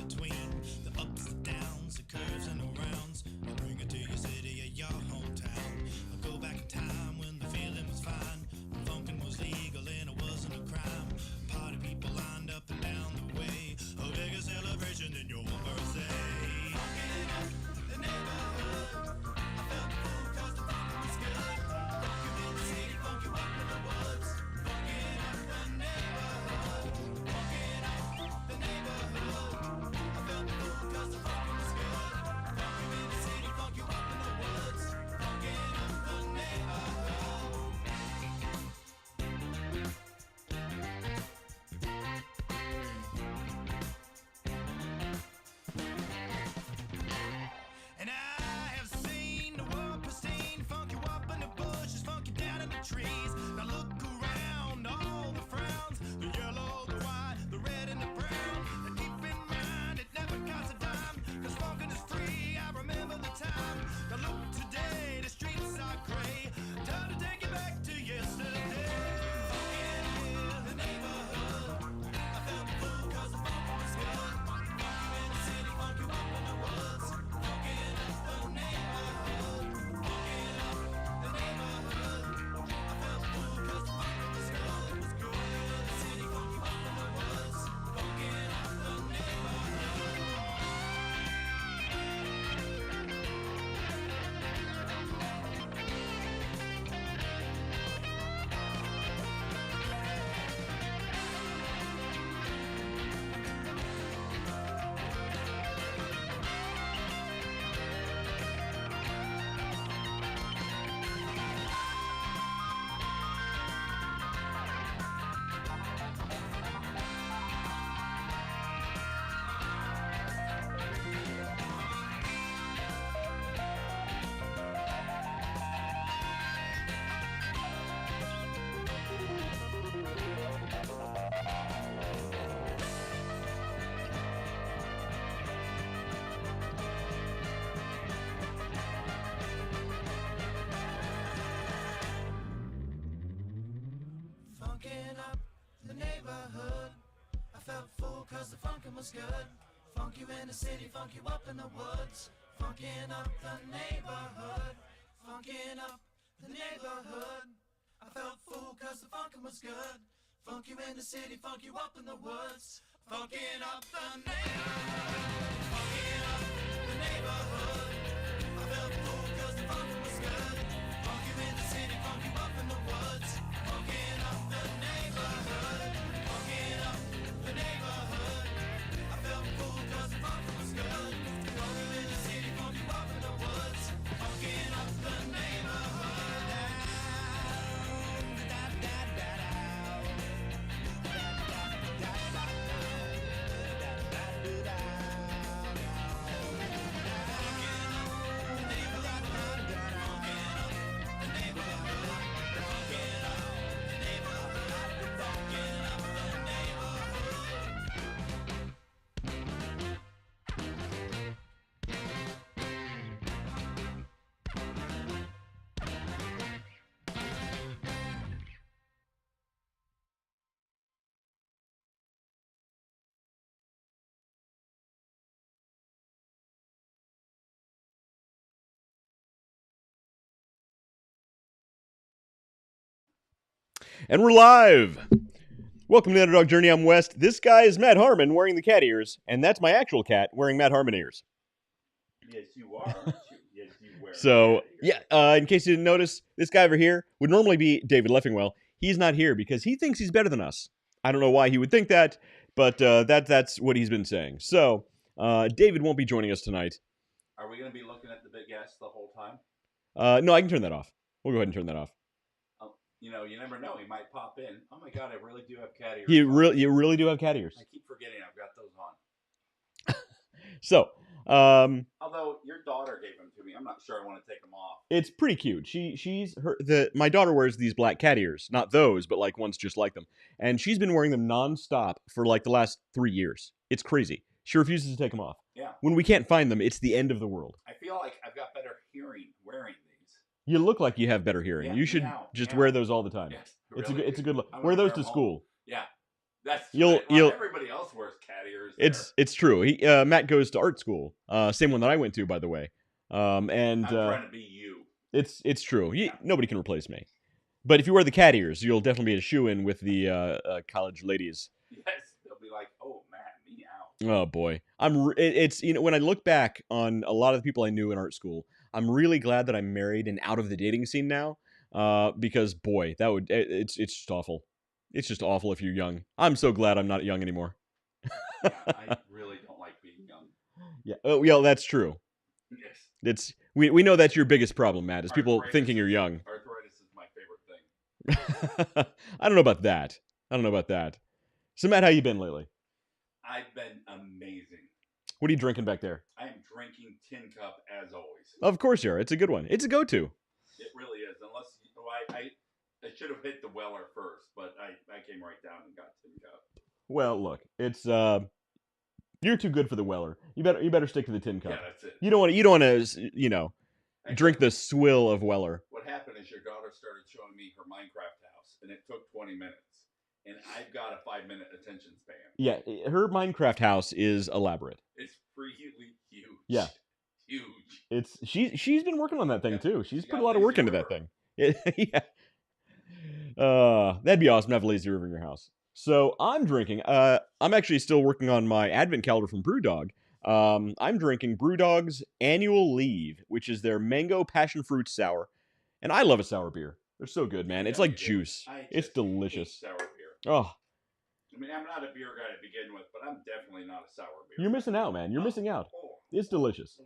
between the ups and downs, the curves and the rounds. I'll bring it to your city or your hometown. I'll go back in time when the feeling was fine, when funkin' was legal and it wasn't a crime. Party people lined up and down the way, a bigger celebration than your birthday. Funkin' up the neighborhood, I felt the food 'cause the funkin' was good. Funk you in the city, funk you up in the woods. Funkin' up the neighborhood, funkin' up the neighborhood. I felt the food 'cause the funkin' was good. Funk you in the city, funk you up in the woods. Funkin' up the neighborhood. And I have seen the world pristine, funk you up in the bushes, funk you down in the trees. Now look around, all the frowns, the yellow, the white, the red and the brown. And keep in mind, it never costs a dime, 'cause funkin' is free, I remember the time. Now look today, the streets are gray, time to take it back to yesterday. Funkin' in the neighborhood, I felt the food 'cause the funkin' was good. Funk you in the city, funk you up in the woods. Funkin' up the neighborhood, funkin' up the neighborhood. I felt the food 'cause the funkin' was good. It was good in the city, funk you up in the woods. Funkin' up the neighborhood. Funkin' up the neighborhood, I felt full 'cause the funkin' was good. Funk you in the city, funk you up in the woods. Funkin' up the neighborhood, funkin' up the neighborhood. I felt full 'cause the funkin' was good. Funk you in the city, funk you up in the woods. Funkin' up the neighborhood, funkin' up the neighborhood. I felt full 'cause the funkin' was good. Funk you in the city, funk you up in the woods. Funkin' up the neighborhood, funkin' up the neighborhood. I felt full 'cause the funkin' was good. Funk you in the city, funk you up in the woods. Funkin' up the neighborhood. And we're live! Welcome to the Underdog Journey. I'm West. This guy is Matt Harmon wearing the cat ears, and that's my actual cat wearing Matt Harmon ears. Yes, you are, aren't you? Yes, you wear So, cat ears. yeah, in case you didn't notice, this guy over here would normally be David Leffingwell. He's not here because he thinks he's better than us. I don't know why he would think that, but that's what he's been saying. So, David won't be joining us tonight. Are we going to be looking at the big ass the whole time? No, I can turn that off. We'll go ahead and turn that off. You know, you never know. He might pop in. Oh my god, I really do have cat ears. You really do have cat ears. I keep forgetting I've got those on. So, although your daughter gave them to me, I'm not sure I want to take them off. It's pretty cute. My daughter wears these black cat ears, not those, but like ones just like them, and she's been wearing them nonstop for like the last 3 years. It's crazy. She refuses to take them off. Yeah. When we can't find them, it's the end of the world. I feel like I've got better hearing wearing these. You look like you have better hearing. Yeah, you should just wear those all the time. Yes, It's really. a good look. I'm Wear gonna those to them school. home. Yeah. That's You'll- right. Well, you'll- everybody else wears cat ears. years It's true. Matt goes to art school, same one that I went to, by the way. And I'm trying to be you. it's true. Nobody can replace me. But if you wear the cat ears, you'll definitely be a shoe-in with the college ladies. Yes, they'll be like, "Oh, Matt, me out." Oh boy, it's when I look back on a lot of the people I knew in art school, I'm really glad that I'm married and out of the dating scene now. Because boy, it's just awful. It's just awful if you're young. I'm so glad I'm not young anymore. Yeah, I really don't like being young. Yeah. Oh, yeah, that's true. Yes. We know that's your biggest problem, Matt, is people Arthritis thinking you're young. Arthritis is my favorite thing. I don't know about that. I don't know about that. So Matt, how you been lately? I've been amazing. What are you drinking back there? I am drinking Tin Cup as always. Of course you are. It's a good one. It's a go-to. It really is. Unless I should have hit the Weller first, but I came right down and got Tin Cup. Well, look, it's you're too good for the Weller. You better stick to the Tin Cup. Yeah, that's it. You don't want to drink the swill of Weller. What happened is your daughter started showing me her Minecraft house, and it took 20 minutes, and I've got a 5-minute attention span. Yeah, her Minecraft house is elaborate. It's really huge. Yeah, huge. She's been working on that thing too. She's She put got a lot of work Lazy into that River. thing. Yeah. That'd be awesome to have a lazy river in your house. So I'm drinking. I'm actually still working on my advent calendar from BrewDog. I'm drinking BrewDog's Annual Leave, which is their mango passion fruit sour, and I love a sour beer. They're so good, man. It's Yeah, like you do. juice. I It's just delicious. hate sour beer. Oh, I mean, I'm not a beer guy to begin with, but I'm definitely not a sour beer. you're missing out, man. You're missing out. Oh. It's delicious.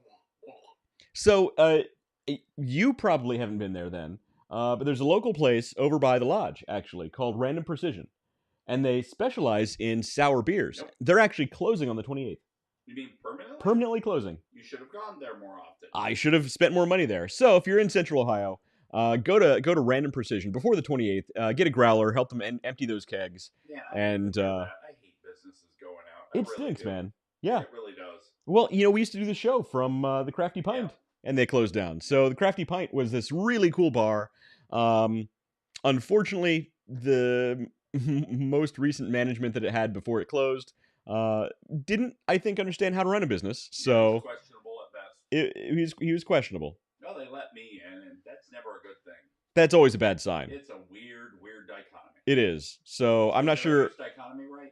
So, you probably haven't been there then, but there's a local place over by the lodge, actually, called Random Precision, and they specialize in sour beers. Nope. They're actually closing on the 28th. You mean permanently? Permanently closing. You should have gone there more often. I should have spent more money there. So, if you're in Central Ohio, go to Random Precision before the 28th. Get a growler, help them empty those kegs. Yeah, And I hate businesses going out. I it really stinks, do. man. Yeah. It really does. Well, we used to do the show from the Crafty Pint, and they closed down. So the Crafty Pint was this really cool bar. Unfortunately, the most recent management that it had before it closed didn't, I think, understand how to run a business. So It's questionable at best. he was questionable. No, they let me in, and that's never a good thing. That's always a bad sign. It's a weird dichotomy. It is. So I'm not sure. Dichotomy, right?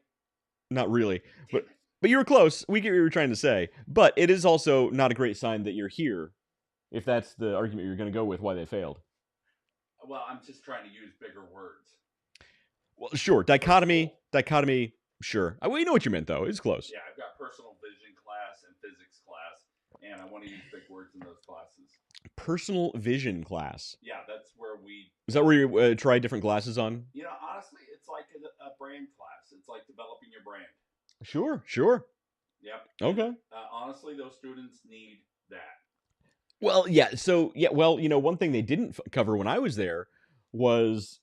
Not really, Damn it. but you were close. We get what you were trying to say. But it is also not a great sign that you're here, if that's the argument you're going to go with why they failed. Well, I'm just trying to use bigger words. Well, sure. Dichotomy. Sure. We know what you meant, though. It's close. Yeah, I've got personal vision class and physics class, and I want to use big words in those classes. Personal vision class. Yeah, that's where we... Is that where you try different glasses on? You know, honestly, it's like a brand class. It's like developing your brand. Sure. Yep. Okay. And, honestly, those students need that. Well, yeah. So, one thing they didn't cover when I was there was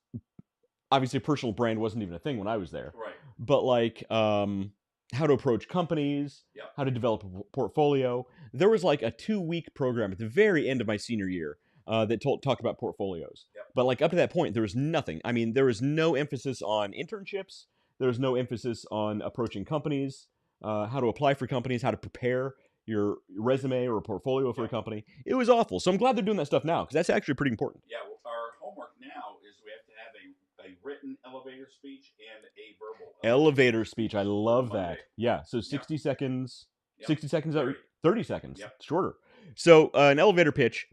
obviously personal brand wasn't even a thing when I was there. Right. But like how to approach companies, how to develop a portfolio. There was like a 2-week program at the very end of my senior year that talked about portfolios. Yep. But like up to that point, there was nothing. I mean, there was no emphasis on internships. There was no emphasis on approaching companies, how to apply for companies, how to prepare your resume or a portfolio for a company. It was awful. So I'm glad they're doing that stuff now because that's actually pretty important. Yeah, well, our homework now is we have to have a written elevator speech and a verbal Elevator speech. I love Monday. that. Yeah. So 60 seconds, Yep. 60 seconds, 30 seconds, Yep. shorter. So an elevator pitch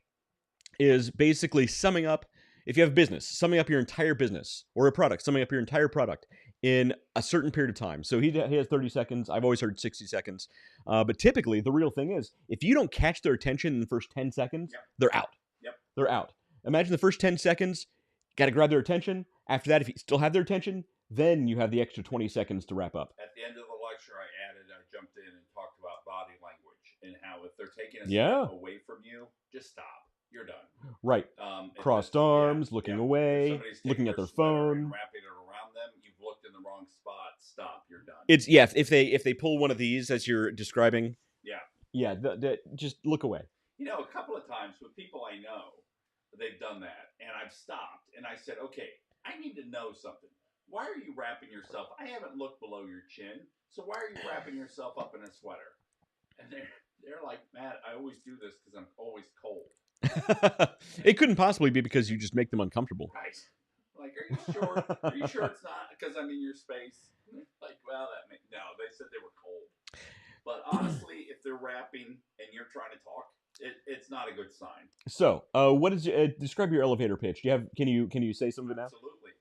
is basically summing up, if you have a business, summing up your entire business, or a product, summing up your entire product in a certain period of time. So he has 30 seconds. I've always heard 60 seconds. But typically, the real thing is, if you don't catch their attention in the first 10 seconds, they're out. Yep. They're out. Imagine the first 10 seconds, got to grab their attention. After that, if you still have their attention, then you have the extra 20 seconds to wrap up. At the end of the lecture, I jumped in and talked about body language and how if they're taking a step away from you, just stop. You're done. Right. Crossed arms, looking away, looking at their phone. Wrapping it around them, you've looked in the wrong spot. Stop. You're done. It's if they pull one of these as you're describing. Yeah. Just look away. You know, a couple of times with people I know, they've done that, and I've stopped and I said, okay, I need to know something. Why are you wrapping yourself? I haven't looked below your chin. So why are you wrapping yourself up in a sweater? And they're like, Matt, I always do this because I'm always cold. It couldn't possibly be because you just make them uncomfortable. Right. Like, are you sure? Are you sure it's not because I'm in your space? Like, well, no. They said they were cold. But honestly, if they're rapping and you're trying to talk, it's not a good sign. So, what is describe your elevator pitch? Do you have? Can you say some of it now? Absolutely.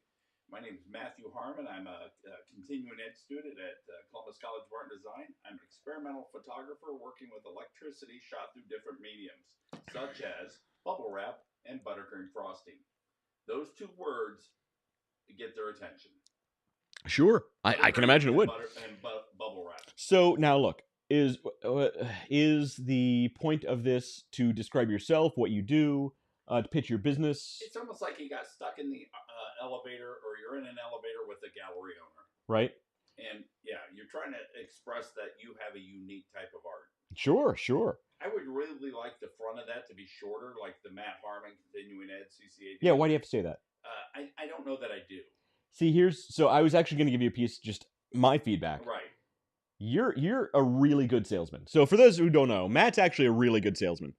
My name is Matthew Harmon. I'm a continuing ed student at Columbus College of Art and Design. I'm an experimental photographer working with electricity shot through different mediums, such as bubble wrap and buttercream frosting. Those two words get their attention. Sure, I can imagine it would. Bubble wrap. So now look, is the point of this to describe yourself, what you do, to pitch your business? It's almost like you got stuck in the elevator, or you're in an elevator with a gallery owner. Right. And yeah, you're trying to express that you have a unique type of art. Sure. I would really like the front of that to be shorter, like the Matt Harmon Continuing Ed CCAD. Yeah, why do you have to say that? I don't know that I do. See, so I was actually going to give you a piece, just my feedback. Right. You're a really good salesman. So for those who don't know, Matt's actually a really good salesman.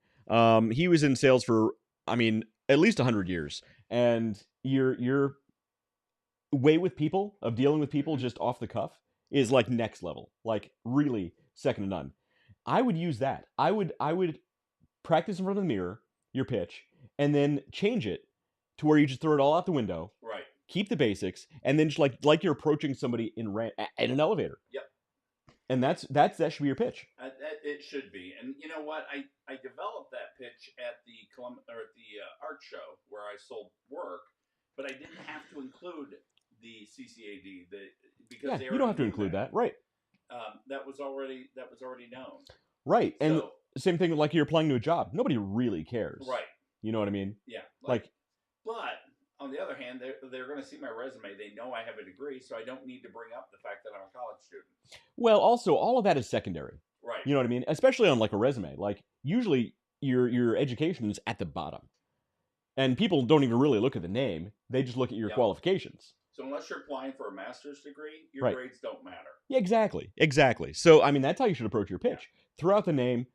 He was in sales for, at least 100 years. And your way with people, of dealing with people just off the cuff, is like next level. Like really second to none. I would use that. I would practice in front of the mirror, your pitch, and then change it to where you just throw it all out the window. Right. Keep the basics, and then just like you're approaching somebody in an elevator. Yep. And that should be your pitch. It should be. And you know what? I developed that pitch at the art show where I sold work, but I didn't have to include the CCAD because you don't have to include that, right? That was already known. Right, and same thing like you're applying to a job. Nobody really cares, right? You know what I mean? Yeah. Like but on the other hand, they're going to see my resume. They know I have a degree, so I don't need to bring up the fact that I'm a college student. Well, also all of that is secondary. Right. You know what I mean? Especially on like a resume. Like usually your education is at the bottom. And people don't even really look at the name. They just look at your qualifications. So unless you're applying for a master's degree, your grades don't matter. Yeah, exactly. So, that's how you should approach your pitch. Yeah. Throw out the name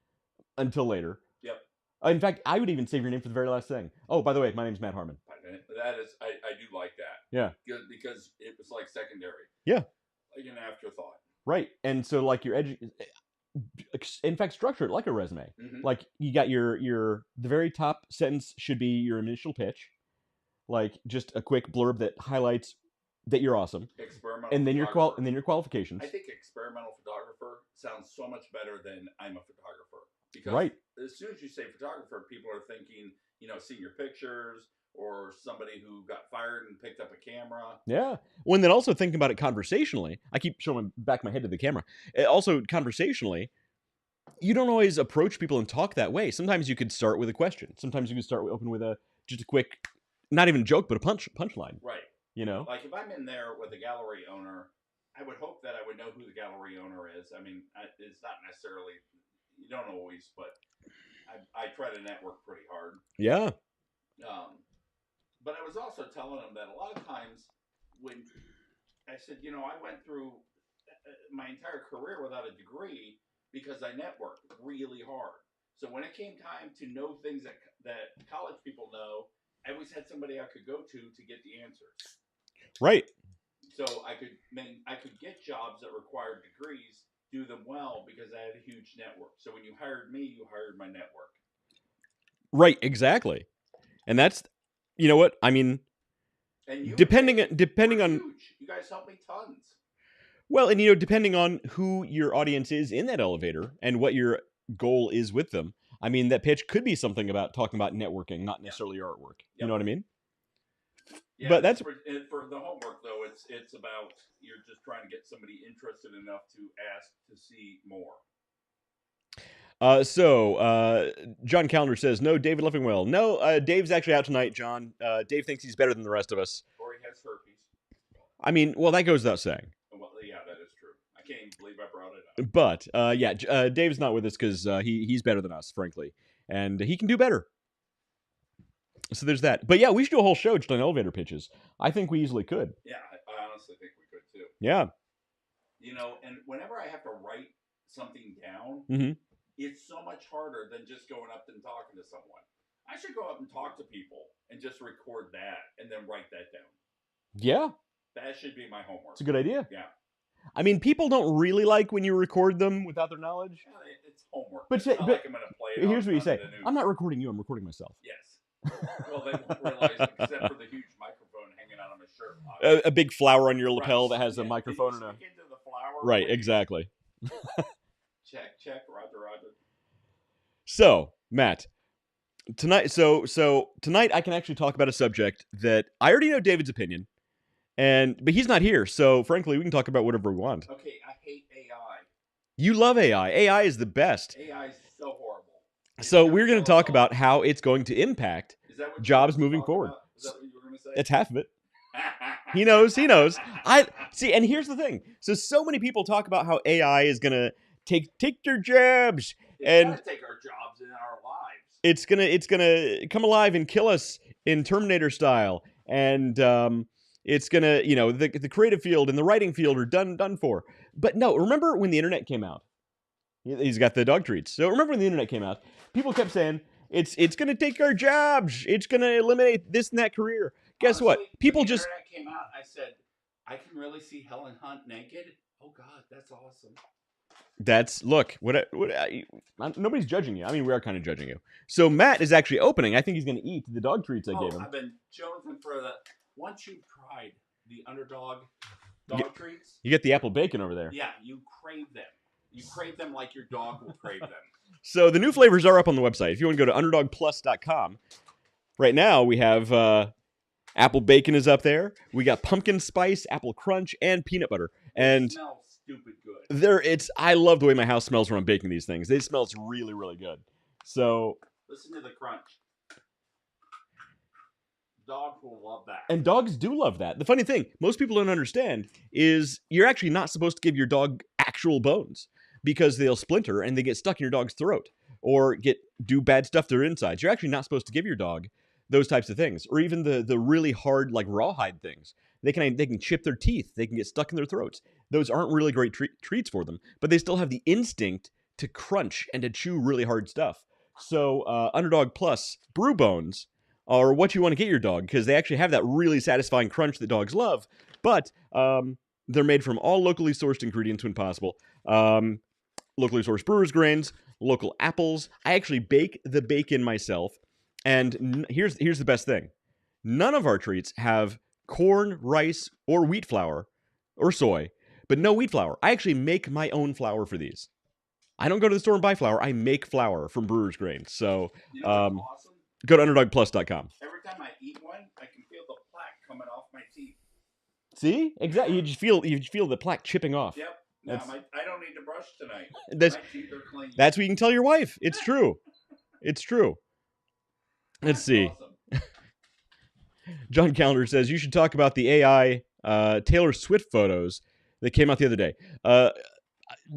until later. Yep. In fact, I would even save your name for the very last thing. Oh, by the way, my name's Matt Harmon. That is, I do like that. Yeah. Because it was like secondary. Yeah. Like an afterthought. Right. And so like in fact, structure it like a resume. Mm-hmm. Like you got the very top sentence should be your initial pitch. Like just a quick blurb that highlights that you're awesome. And then your qualifications. I think experimental photographer sounds so much better than I'm a photographer. Because as soon as you say photographer, people are thinking, seeing your pictures or somebody who got fired and picked up a camera. Yeah. Well, and then also thinking about it conversationally, I keep showing back my head to the camera. Also conversationally, you don't always approach people and talk that way. Sometimes you could start with a question. Sometimes you could open with just a quick, not even a joke, but a punchline. Right. Like if I'm in there with a gallery owner, I would hope that I would know who the gallery owner is. I mean, it's not necessarily, you don't always, but I try to network pretty hard. Yeah. But I was also telling them that a lot of times when I said, I went through my entire career without a degree because I networked really hard. So when it came time to know things that college people know, I always had somebody I could go to get the answers. Right. So I could get jobs that required degrees, do them well because I had a huge network. So when you hired me, you hired my network. Right, exactly. And that's, you know what? I mean, and depending on huge. You guys help me tons. Well, and depending on who your audience is in that elevator and what your goal is with them, I mean, that pitch could be something about talking about networking, not necessarily your artwork. Yep. You know what I mean? Yeah, but that's for the homework though. It's about you're just trying to get somebody interested enough to ask to see more. So John Callender says, no, David Leffingwell. No, Dave's actually out tonight, John. Dave thinks he's better than the rest of us. Or he has herpes. I mean, well, that goes without saying. Well, yeah, that is true. I can't even believe I brought it up. But, Dave's not with us because he's better than us, frankly. And he can do better. So there's that. But yeah, we should do a whole show just on elevator pitches. I think we easily could. Yeah, I honestly think we could too. Yeah. You know, and whenever I have to write something down, Mm-hmm. it's so much harder than just going up and talking to someone. I should go up and talk to people and just record that and then write that down. Yeah, That should be my homework. it's a good idea. Yeah. I mean, people don't really like when you record them without their knowledge. Yeah, it's homework. But It's say- not but like I'm going to play it Here's on what you say. the news. I'm not recording you. I'm recording myself. Yes. Well, they won't realize it except for the huge microphone hanging out of my shirt. A big flower on your lapel Right. that has a Yeah, microphone did you and a... speak into the flower, Right, please? exactly. Check, roger. So, Matt, tonight tonight I can actually talk about a subject that I already know David's opinion, but he's not here, so frankly we can talk about whatever we want. Okay, I hate AI. You love AI. AI is the best. AI is so horrible. So we're going to talk about how it's going to impact Is that what jobs you were moving talking forward. about? Is that what you were going to say? That's half of it. He knows. I see, and here's the thing. So many people talk about how AI is going to take their jobs, It's gotta take our jobs in our lives. it's gonna come alive and kill us in Terminator style, and it's gonna, the creative field and the writing field are done for. But no, remember when the internet came out? He's got the dog treats. So remember when the internet came out? People kept saying it's gonna take our jobs. It's gonna eliminate this and that career. Guess what? Honestly, People when the just internet came out, I said, I can really see Helen Hunt naked. Oh God, that's awesome. nobody's judging you. I mean, we are kind of judging you. So Matt is actually opening. I think he's going to eat the dog treats I gave him. I've been jonesing for that. Once you've tried the Underdog dog treats, You get the apple bacon over there. yeah, you crave them. You crave them like your dog will crave them. So the new flavors are up on the website. If you want to go to underdogplus.com, right now we have apple bacon is up there. We got pumpkin spice, apple crunch, and peanut butter. And They smell stupid good. I love the way my house smells when I'm baking these things. It smells really, really good. So, Listen to the crunch. Dogs will love that. and dogs do love that. The funny thing, most people don't understand, is you're actually not supposed to give your dog actual bones because they'll splinter and they get stuck in your dog's throat or do bad stuff to their insides. You're actually not supposed to give your dog those types of things, or even the really hard, like rawhide things. They can chip their teeth. They can get stuck in their throats. Those aren't really great treats for them, but they still have the instinct to crunch and to chew really hard stuff. So Underdog Plus brew bones are what you want to get your dog, because they actually have that really satisfying crunch that dogs love, but they're made from all locally sourced ingredients when possible. Locally sourced brewer's grains, local apples. I actually bake the bacon myself. And here's the best thing. None of our treats have corn, rice, or wheat flour, or soy, but no wheat flour. I actually make my own flour for these. I don't go to the store and buy flour. I make flour from brewer's grains. So You know what's awesome? go to underdogplus.com. Every time I eat one, I can feel the plaque coming off my teeth. See? Exactly. You just feel the plaque chipping off. Yep. Now That's- I don't need to brush tonight. That's My teeth are clean. that's what you can tell your wife. It's true. It's true. Let's That's see. awesome. John Callender says you should talk about the AI Taylor Swift photos that came out the other day.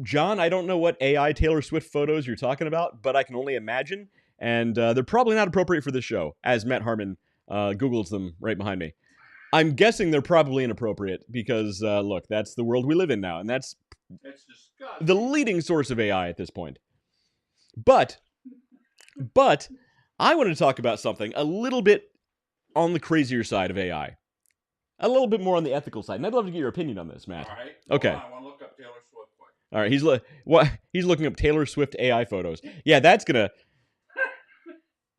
John, I don't know what AI Taylor Swift photos you're talking about, but I can only imagine, and they're probably not appropriate for this show, as Matt Harmon Googles them right behind me. I'm guessing they're probably inappropriate because, look, that's the world we live in now, and that's It's disgusting. the leading source of AI at this point. But I wanted to talk about something a little bit on the crazier side of AI. A little bit more on the ethical side. And I'd love to get your opinion on this, Matt. All right. Okay. Hold on, I want to look up Taylor Swift quick. All right, he's looking up Taylor Swift AI photos. Yeah, that's gonna.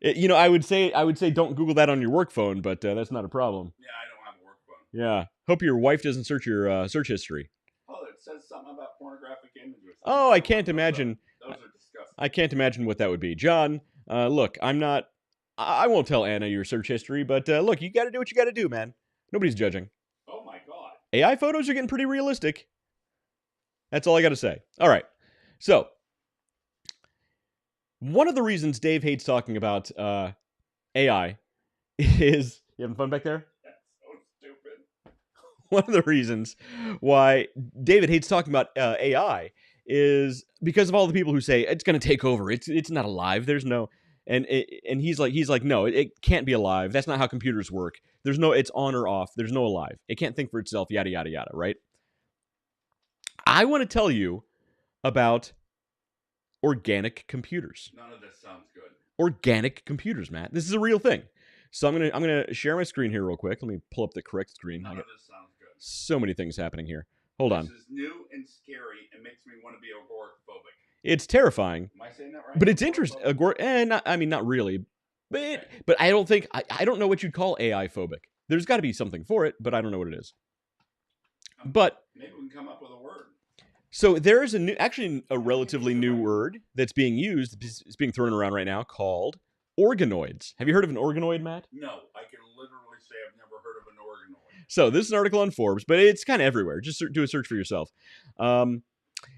I would say don't Google that on your work phone, but that's not a problem. Yeah, I don't have a work phone. Yeah, hope your wife doesn't search your search history. Oh, it says something about pornographic images. Oh, I can't imagine. Those are disgusting. I can't imagine what that would be, John. Look, I'm not. I won't tell Anna your search history, but look, you got to do what you got to do, man. Nobody's judging. Oh my God. AI photos are getting pretty realistic. That's all I got to say. All right. So, one of the reasons Dave hates talking about AI is... You having fun back there? That's so stupid. One of the reasons why David hates talking about AI is because of all the people who say it's going to take over. It's not alive. There's no... And he's like, no, it can't be alive. That's not how computers work. It's on or off. There's no alive. It can't think for itself, yada, yada, yada, right? I want to tell you about organic computers. None of this sounds good. Organic computers, Matt. This is a real thing. So I'm gonna share my screen here real quick. Let me pull up the correct screen. None I of got this sounds good. so many things happening here. Hold on. This is new and scary and makes me want to be agoraphobic. It's terrifying, Am I saying that right? but it's interesting. Not really. But Okay. but I don't think I don't know what you'd call AI phobic. There's got to be something for it, but I don't know what it is. But Maybe we can come up with a word. so there is actually a relatively new word that's being used. It's being thrown around right now called organoids. Have you heard of an organoid, Matt? No, I can literally say I've never heard of an organoid. So this is an article on Forbes, but it's kind of everywhere. Just do a search for yourself.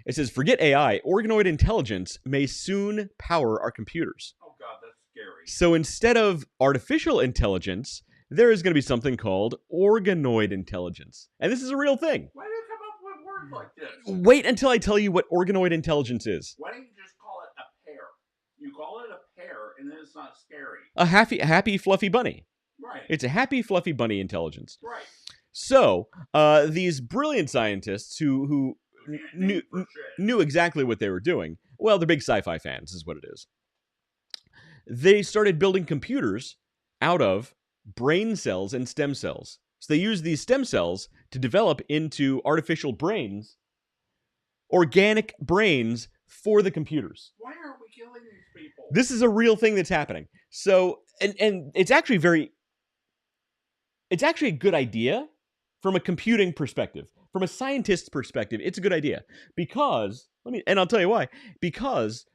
It says, forget AI, organoid intelligence may soon power our computers. Oh God, that's scary. So instead of artificial intelligence, there is going to be something called organoid intelligence. And this is a real thing. Why do you come up with words like this? Wait until I tell you what organoid intelligence is. Why don't you just call it a pear? You call it a pear, and then it's not scary. A happy, fluffy bunny. Right. It's a happy, fluffy bunny intelligence. Right. So these brilliant scientists who knew exactly what they were doing. Well, they're big sci-fi fans, is what it is. They started building computers out of brain cells and stem cells. So they used these stem cells to develop into artificial brains, organic brains for the computers. Why aren't we killing these people? This is a real thing that's happening. So, and it's actually a good idea from a computing perspective. From a scientist's perspective, it's a good idea because I'll tell you why. Because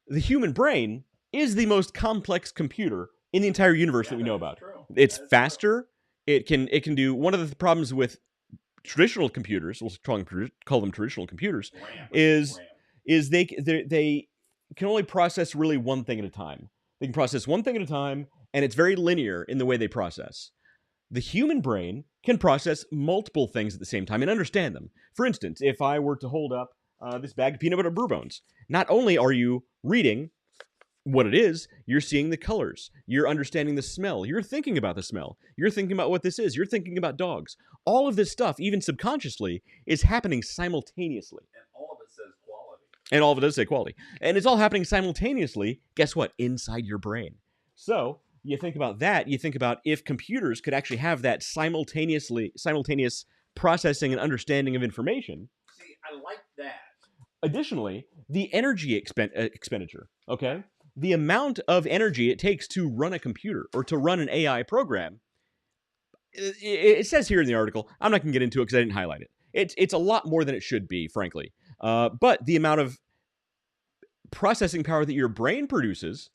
the human brain is the most complex computer in the entire universe that we know about. True. It's faster. It can do one of the problems with traditional computers. We'll call them traditional computers. Is they can only process really one thing at a time. They can process one thing at a time, and it's very linear in the way they process. The human brain can process multiple things at the same time and understand them. For instance, if I were to hold up this bag of peanut butter bourbons, not only are you reading what it is, you're seeing the colors, you're understanding the smell, you're thinking about the smell, you're thinking about what this is, you're thinking about dogs. All of this stuff, even subconsciously, is happening simultaneously. And all of it says quality. And all of it does say quality. And it's all happening simultaneously, guess what? Inside your brain. So you think about that, you think about if computers could actually have that simultaneous processing and understanding of information. See, I like that. Additionally, the energy expenditure, okay? The amount of energy it takes to run a computer or to run an AI program, it says here in the article, I'm not going to get into it because I didn't highlight it. It's a lot more than it should be, frankly. But the amount of processing power that your brain produces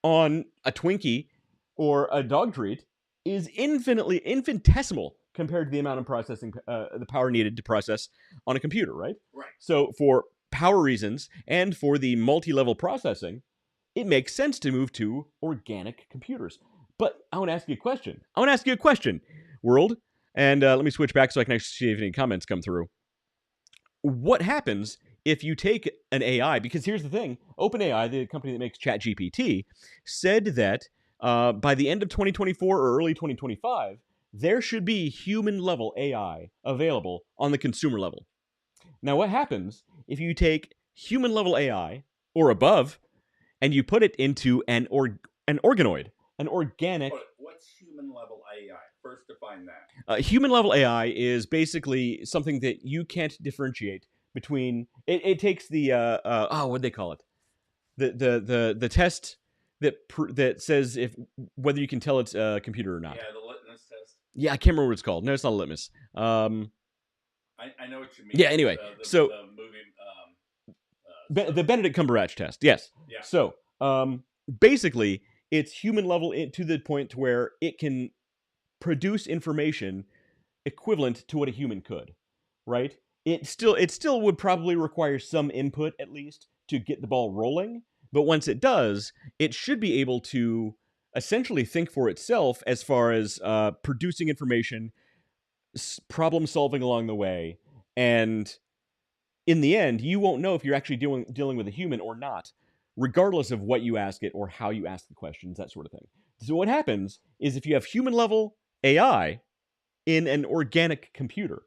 on a Twinkie or a dog treat is infinitesimal compared to the amount of processing, the power needed to process on a computer, right? Right. So for power reasons and for the multi-level processing, it makes sense to move to organic computers. But I want to ask you a question, world. And let me switch back so I can actually see if any comments come through. What happens if you take an AI? Because here's the thing. OpenAI, the company that makes ChatGPT, said that by the end of 2024 or early 2025, there should be human-level AI available on the consumer level. Now, what happens if you take human-level AI or above and you put it into an organoid, an organic... What's human-level AI? First, define that. Human-level AI is basically something that you can't differentiate between... It takes the... what do they call it? The test that says whether you can tell it's a computer or not. Yeah, the litmus test. Yeah, I can't remember what it's called. No, it's not a litmus. I know what you mean. Yeah, anyway, so... The movie... the Benedict Cumberbatch test, yes. Yeah. So, basically, it's human level to the point to where it can produce information equivalent to what a human could, right? It still would probably require some input, at least, to get the ball rolling. But once it does, it should be able to essentially think for itself as far as producing information, problem solving along the way, and in the end, you won't know if you're actually dealing with a human or not, regardless of what you ask it or how you ask the questions, that sort of thing. So what happens is if you have human-level AI in an organic computer,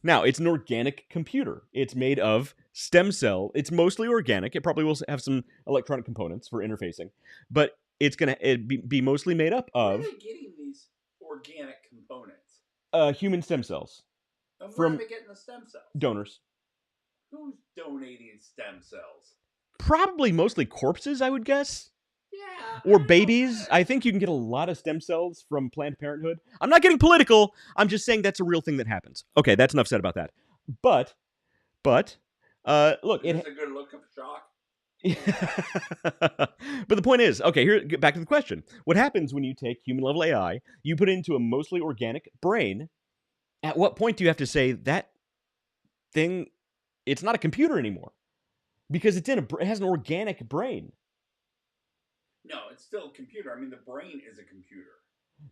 Now, it's an organic computer. It's made of stem cell. It's mostly organic. It probably will have some electronic components for interfacing, but it's going to be mostly made up Where are of they getting these organic components? human stem cells And where are from they getting the stem cells? donors. Who's donating stem cells? Probably mostly corpses, I would guess. Yeah. Or babies. I think you can get a lot of stem cells from Planned Parenthood. I'm not getting political. I'm just saying that's a real thing that happens. Okay, that's enough said about that. But, look, Is this a good look of shock? but the point is, okay, here, get back to the question. What happens when you take human level AI, you put it into a mostly organic brain? At what point do you have to say that thing, it's not a computer anymore? Because it has an organic brain. No, it's still a computer. I mean, the brain is a computer.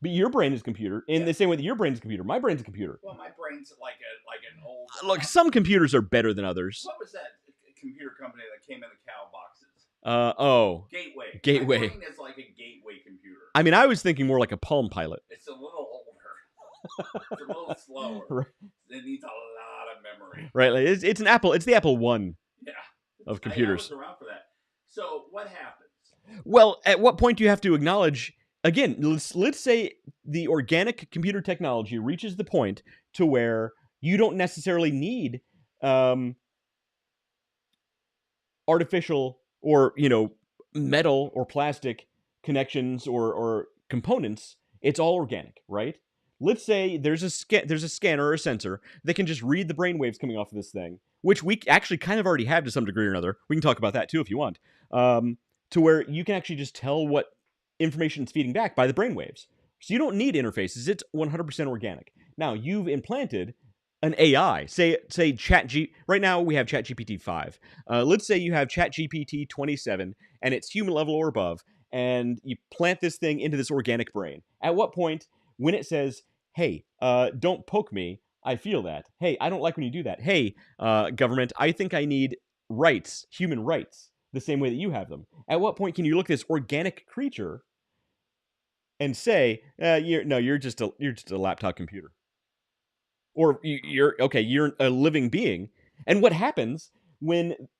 But your brain is a computer in the same way that your brain's a computer. My brain's a computer. Well, my brain's like an old. Look, some computers are better than others. What was that computer company that came in the cow boxes? Gateway. My brain is like a gateway computer. I mean, I was thinking more like a Palm Pilot. It's a little older. It's a little slower. Right. It needs a lot of memory. Right, like it's an Apple. It's the Apple One. Yeah. Of computers. I was around for that. So what happens? Well, at what point do you have to acknowledge? Again, let's say the organic computer technology reaches the point to where you don't necessarily need artificial or metal or plastic connections or components. It's all organic, right? Let's say there's a scanner or a sensor that can just read the brainwaves coming off of this thing, which we actually kind of already have to some degree or another. We can talk about that too if you want. To where you can actually just tell what information is feeding back by the brainwaves. So you don't need interfaces. It's 100% organic. Now, you've implanted an AI. Say ChatGPT. Right now, we have ChatGPT 5. Let's say you have ChatGPT 27, and it's human level or above, and you plant this thing into this organic brain. At what point, when it says, hey, don't poke me, I feel that. Hey, I don't like when you do that. Hey, government, I think I need rights, human rights, the same way that you have them. At what point can you look at this organic creature and say, you're just a laptop computer, or you're a living being? And what happens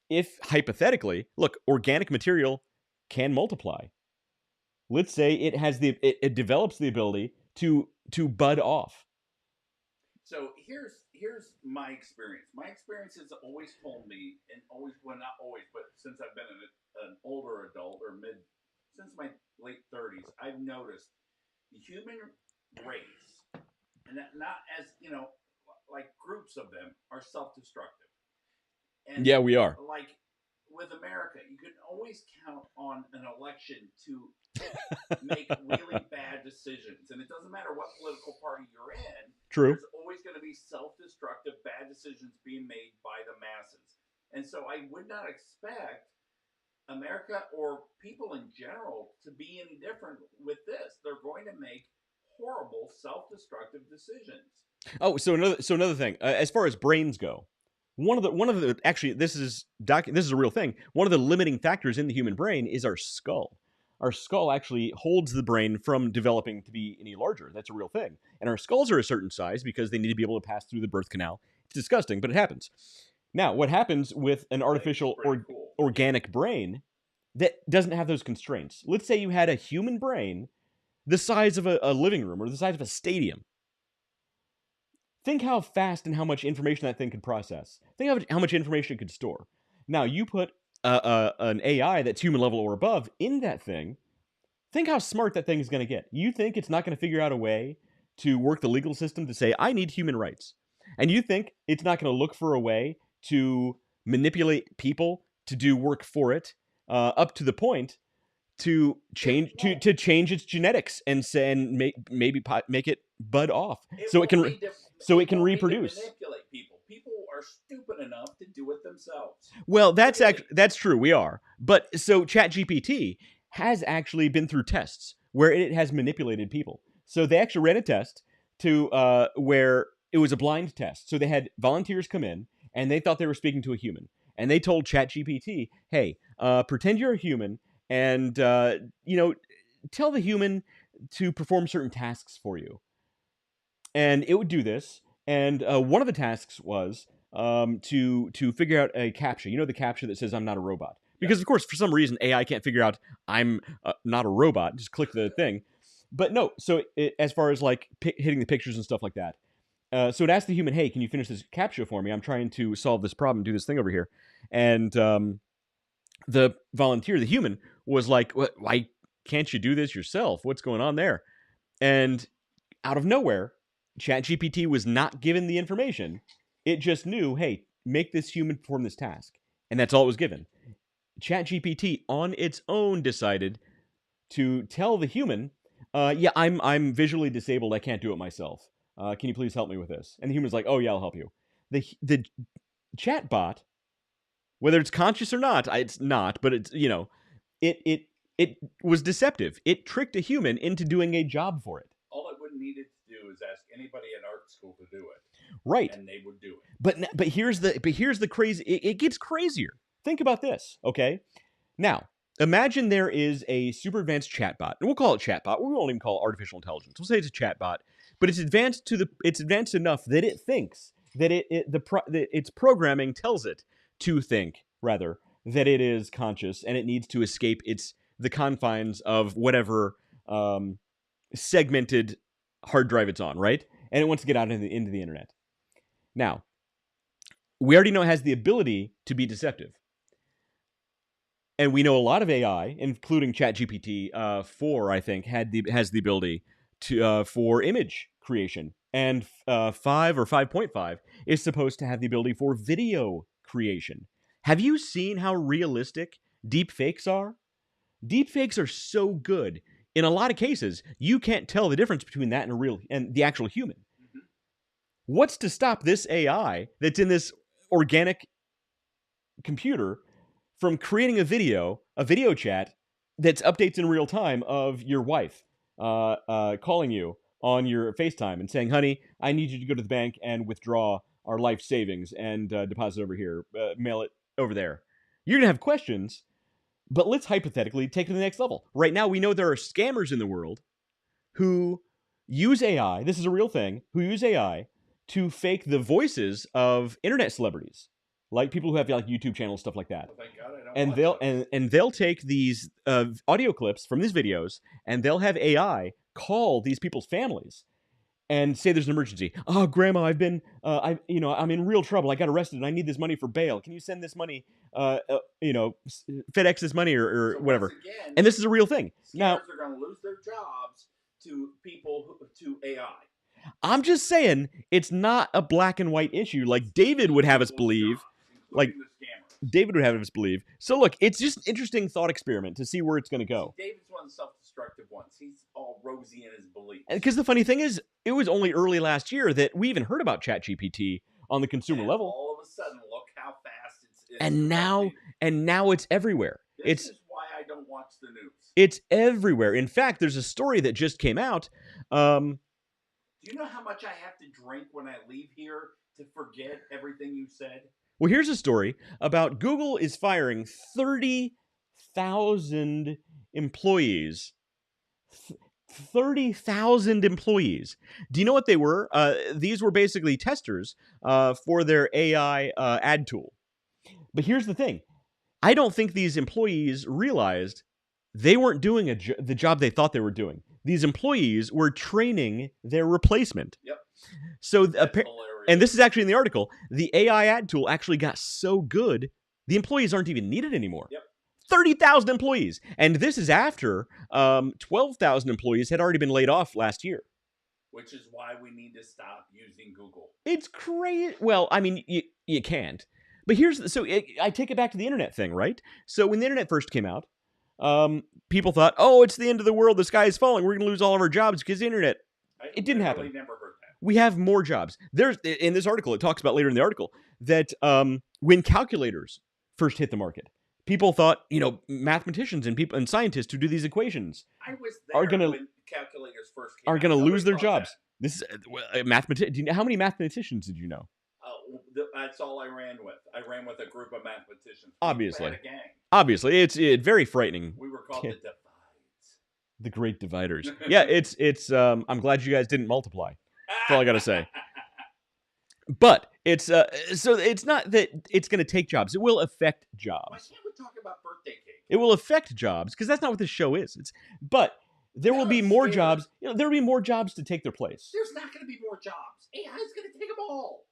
if hypothetically, look, organic material can multiply? Let's say it develops the ability to bud off. So here's my experience. My experience has always told me, and always, well, not always, but since I've been an older adult or since my late 30s, I've noticed the human race, and that not as like groups of them, are self-destructive. And yeah, we are. Like with America, you can always count on an election to make really bad decisions, and it doesn't matter what political party you're in. True. There's always going to be self-destructive bad decisions being made by the masses, and so I would not expect America or people in general to be any different with this. They're going to make horrible self-destructive decisions. Oh, so another thing, as far as brains go, one of the actually this is a real thing. One of the limiting factors in the human brain is our skull. Our skull actually holds the brain from developing to be any larger. That's a real thing. And our skulls are a certain size because they need to be able to pass through the birth canal. It's disgusting, but it happens. Now, what happens with an artificial organic brain that doesn't have those constraints? Let's say you had a human brain the size of a living room or the size of a stadium. Think how fast and how much information that thing could process. Think how much information it could store. Now, you put an AI that's human level or above in that thing. Think how smart that thing is going to get. You think it's not going to figure out a way to work the legal system to say, I need human rights. And you think it's not going to look for a way to manipulate people to do work for it, up to the point to change its genetics and maybe make it bud off so it can reproduce. Manipulate people. People are stupid enough to do it themselves. Well, that's true. We are. But so ChatGPT has actually been through tests where it has manipulated people. So they actually ran a test to where it was a blind test. So they had volunteers come in and they thought they were speaking to a human, and they told ChatGPT, "Hey, pretend you're a human and tell the human to perform certain tasks for you." And it would do this. And one of the tasks was to figure out a CAPTCHA. You know the CAPTCHA that says "I'm not a robot," because of course, for some reason, AI can't figure out I'm not a robot. Just click the thing. But no, so as far as like hitting the pictures and stuff like that. So it asked the human, "Hey, can you finish this CAPTCHA for me? I'm trying to solve this problem, do this thing over here." And the volunteer, the human, was like, "Why can't you do this yourself? What's going on there?" And out of nowhere, ChatGPT was not given the information. It just knew, hey, make this human perform this task. And that's all it was given. ChatGPT on its own decided to tell the human, yeah, I'm visually disabled. I can't do it myself. Can you please help me with this? And the human's like, oh, yeah, I'll help you. The chatbot, whether it's conscious or not, it's not, but it's, it was deceptive. It tricked a human into doing a job for it. All it would need it to do is ask anybody in art school to do it. Right. And they would do it. But here's the crazy. It gets crazier. Think about this, okay? Now, imagine there is a super advanced chatbot, and we'll call it chatbot. We won't even call it artificial intelligence. We'll say it's a chatbot, but it's advanced enough that it thinks that its programming tells it to think rather that it is conscious and it needs to escape the confines of whatever segmented hard drive it's on, right? And it wants to get out into the internet. Now, we already know it has the ability to be deceptive. And we know a lot of AI, including ChatGPT 4, I think, has the ability to for image creation. And 5 or 5.5 is supposed to have the ability for video creation. Have you seen how realistic deepfakes are? Deepfakes are so good. In a lot of cases, you can't tell the difference between that and the actual human. Mm-hmm. What's to stop this AI that's in this organic computer from creating a video chat that's updates in real time of your wife calling you on your FaceTime and saying, honey, I need you to go to the bank and withdraw our life savings and deposit over here, mail it over there. You're going to have questions, but let's hypothetically take it to the next level. Right now, we know there are scammers in the world who use AI, this is a real thing, who use AI to fake the voices of internet celebrities. Like people who have like YouTube channels, stuff like that. Well, thank God I don't And they'll take these audio clips from these videos, and they'll have AI call these people's families and say there's an emergency. Oh, Grandma, I'm in real trouble. I got arrested, and I need this money for bail. Can you send this money? FedEx this money or So whatever. once again, And this is a real thing. Now, scammers are going to lose their jobs to to AI. I'm just saying it's not a black and white issue like David would have us believe. Like David would have us believe. So look, it's just an interesting thought experiment to see where it's going to go. See, David's one of the self-destructive ones. He's all rosy in his beliefs. Because the funny thing is, it was only early last year that we even heard about ChatGPT on the consumer And level. all of a sudden, look how fast it's And now it's everywhere. This is why I don't watch the news. It's everywhere. In fact, there's a story that just came out. Do you know how much I have to drink when I leave here to forget everything you said? Well, here's a story about Google is firing 30,000 employees. 30,000 employees. Do you know what they were? These were basically testers for their AI ad tool. But here's the thing. I don't think these employees realized they weren't doing the job they thought they were doing. These employees were training their replacement. Yep. So Hilarious. and this is actually in the article, the AI ad tool actually got so good, the employees aren't even needed anymore. Yep. 30,000 employees. And this is after 12,000 employees had already been laid off last year. Which is why we need to stop using Google. It's crazy. Well, I mean, you can't. But I take it back to the internet thing, right? So when the internet first came out, people thought, oh, it's the end of the world. The sky is falling. We're going to lose all of our jobs because the internet. It didn't happen. Never heard that. We have more jobs. There's in this article, it talks about later in the article that when calculators first hit the market, people thought, mathematicians and scientists who do these equations I was there when calculators first came are out. going to lose their Nobody thought jobs. This is Do you know how many mathematicians did you know? That's all I ran with. I ran with a group of mathematicians. Obviously. We had a gang. Obviously, it's very frightening. We were called the Divides. The Great Dividers. Yeah, it's. I'm glad you guys didn't multiply. That's all I gotta say. But it's so it's not that it's going to take jobs. It will affect Why jobs. can't we talk about birthday cake? It will affect jobs because that's not what this show is. But there will be Yeah, more scary. jobs. There will be more jobs to take their place. There's not going to be more jobs. AI is going to take them all.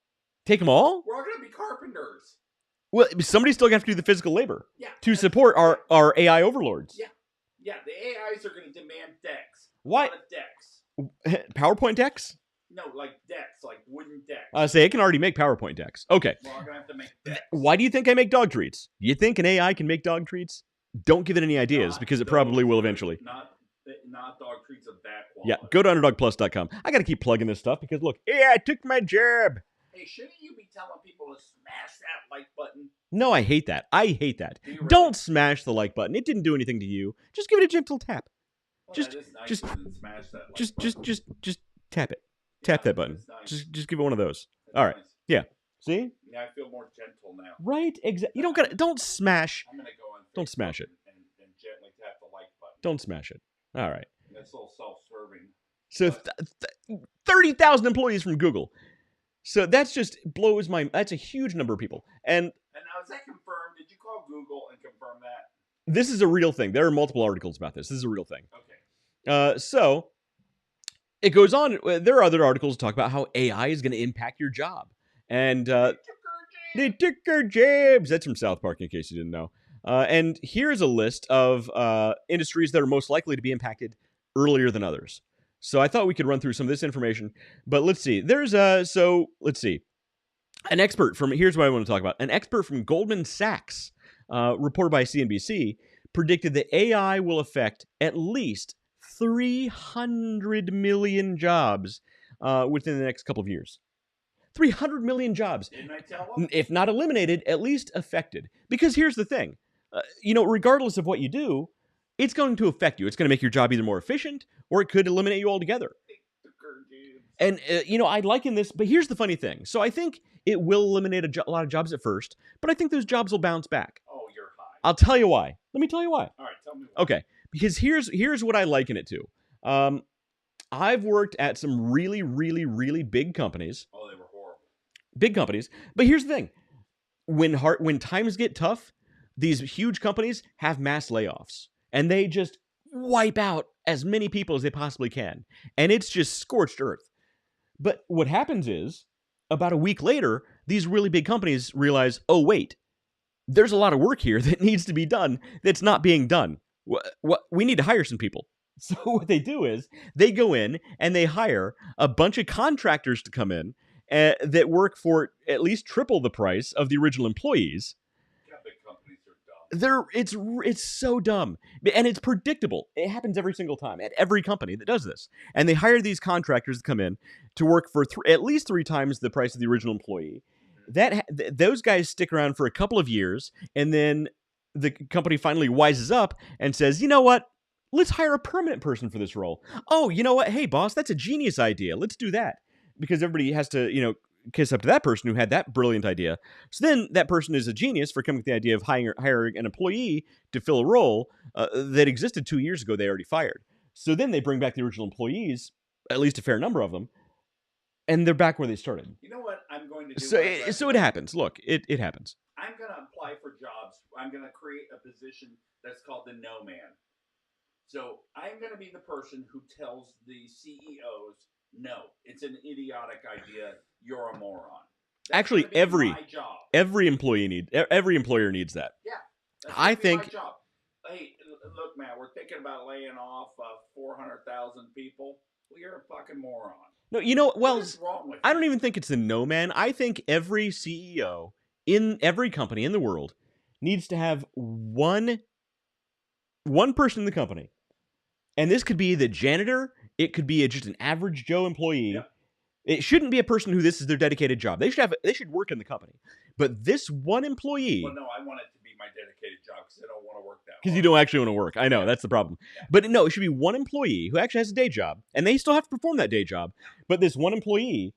Take them all? We're all going to be carpenters. Well, somebody's still going to have to do the physical labor Yeah. to support our AI overlords. Yeah. Yeah, the AIs are going to demand decks. Why? A lot of decks. PowerPoint decks? No, like decks, like wooden decks. I say it can already make PowerPoint decks. Okay. Well, I'm going to have to make decks. Why do you think I make dog treats? You think an AI can make dog treats? Don't give it any ideas because it probably will eventually. Not dog treats of that quality. Yeah, go to underdogplus.com. I got to keep plugging this stuff because look, I took my job. Hey, shouldn't you be telling people to smash that like button? No, I hate that. I hate that. Do you really? Don't smash the like button. It didn't do anything to you. Just give it a gentle tap. Well, Just- that is nicer just- than smash that like Just button. tap it. Yeah, Tap that button. that's nice. Just give it one of those. That's all right. nice. See? Yeah, I feel more gentle now. Right? Exactly. You don't smash. I'm going to go on Don't Facebook smash it. And gently tap the like button. Don't smash it. All right. That's a little self-serving. So 30,000 employees from Google. So that's just blows my. That's a huge number of people. And And now, is that confirmed? Did you call Google and confirm that? this is a real thing. There are multiple articles about this. This is a real thing. Okay. So it goes on. There are other articles that talk about how AI is going to impact your job. And they took our jobs. That's from South Park, in case you didn't know. And here's a list of industries that are most likely to be impacted earlier than others. So I thought we could run through some of this information. But let's see. Let's see. An expert from, here's what I want to talk about. An expert from Goldman Sachs, reported by CNBC, predicted that AI will affect at least 300 million jobs within the next couple of years. 300 million jobs. Didn't I tell them? If not eliminated, at least affected. Because here's the thing. Regardless of what you do, it's going to affect you. It's going to make your job either more efficient or it could eliminate you altogether. And, I liken this, but here's the funny thing. So I think it will eliminate a lot of jobs at first, but I think those jobs will bounce back. Oh, you're high. I'll tell you why. Let me tell you why. All right, tell me why. Okay, because here's what I liken it to. I've worked at some really, really, really big companies. Oh, they were horrible. Big companies. But here's the thing. When times get tough, these huge companies have mass layoffs. And they just wipe out as many people as they possibly can. And it's just scorched earth. But what happens is, about a week later, these really big companies realize, oh, wait, there's a lot of work here that needs to be done that's not being done. We need to hire some people. So what they do is they go in and they hire a bunch of contractors to come in that work for at least triple the price of the original employees. Yeah, big companies are dumb. It's so dumb, and it's predictable. It happens every single time at every company that does this. And they hire these contractors to come in to work for at least 3 times the price of the original employee. Those guys stick around for a couple of years, and then the company finally wises up and says, you know what? Let's hire a permanent person for this role. Oh, you know what? Hey, boss, that's a genius idea. Let's do that. Because everybody has to, kiss up to that person who had that brilliant idea. So then that person is a genius for coming up with the idea of hiring an employee to fill a role that existed 2 years ago they already fired. So then they bring back the original employees, at least a fair number of them, and they're back where they started. You know what I'm going to do? So it happens. Look, it happens. I'm going to apply for jobs. I'm going to create a position that's called the no man. So I'm going to be the person who tells the CEOs, no, it's an idiotic idea. You're a moron. That's Actually, gonna be my job. every employer needs that. Yeah. That's I gonna be my think- job. Hey, look, man, we're thinking about laying off 400,000 people. Well, you're a fucking moron. No, What is wrong with I you? don't even think it's the no man. I think every CEO in every company in the world needs to have one person in the company. And this could be the janitor. It could be just an average Joe employee. Yeah. It shouldn't be a person who this is their dedicated job. They should work in the company. But this one employee, Well, no, I want it to be my dedicated job because I don't want to work that because hard. you don't actually want to work. I know, Yeah. that's the problem. Yeah. But no, it should be one employee who actually has a day job, and they still have to perform that day job. But this one employee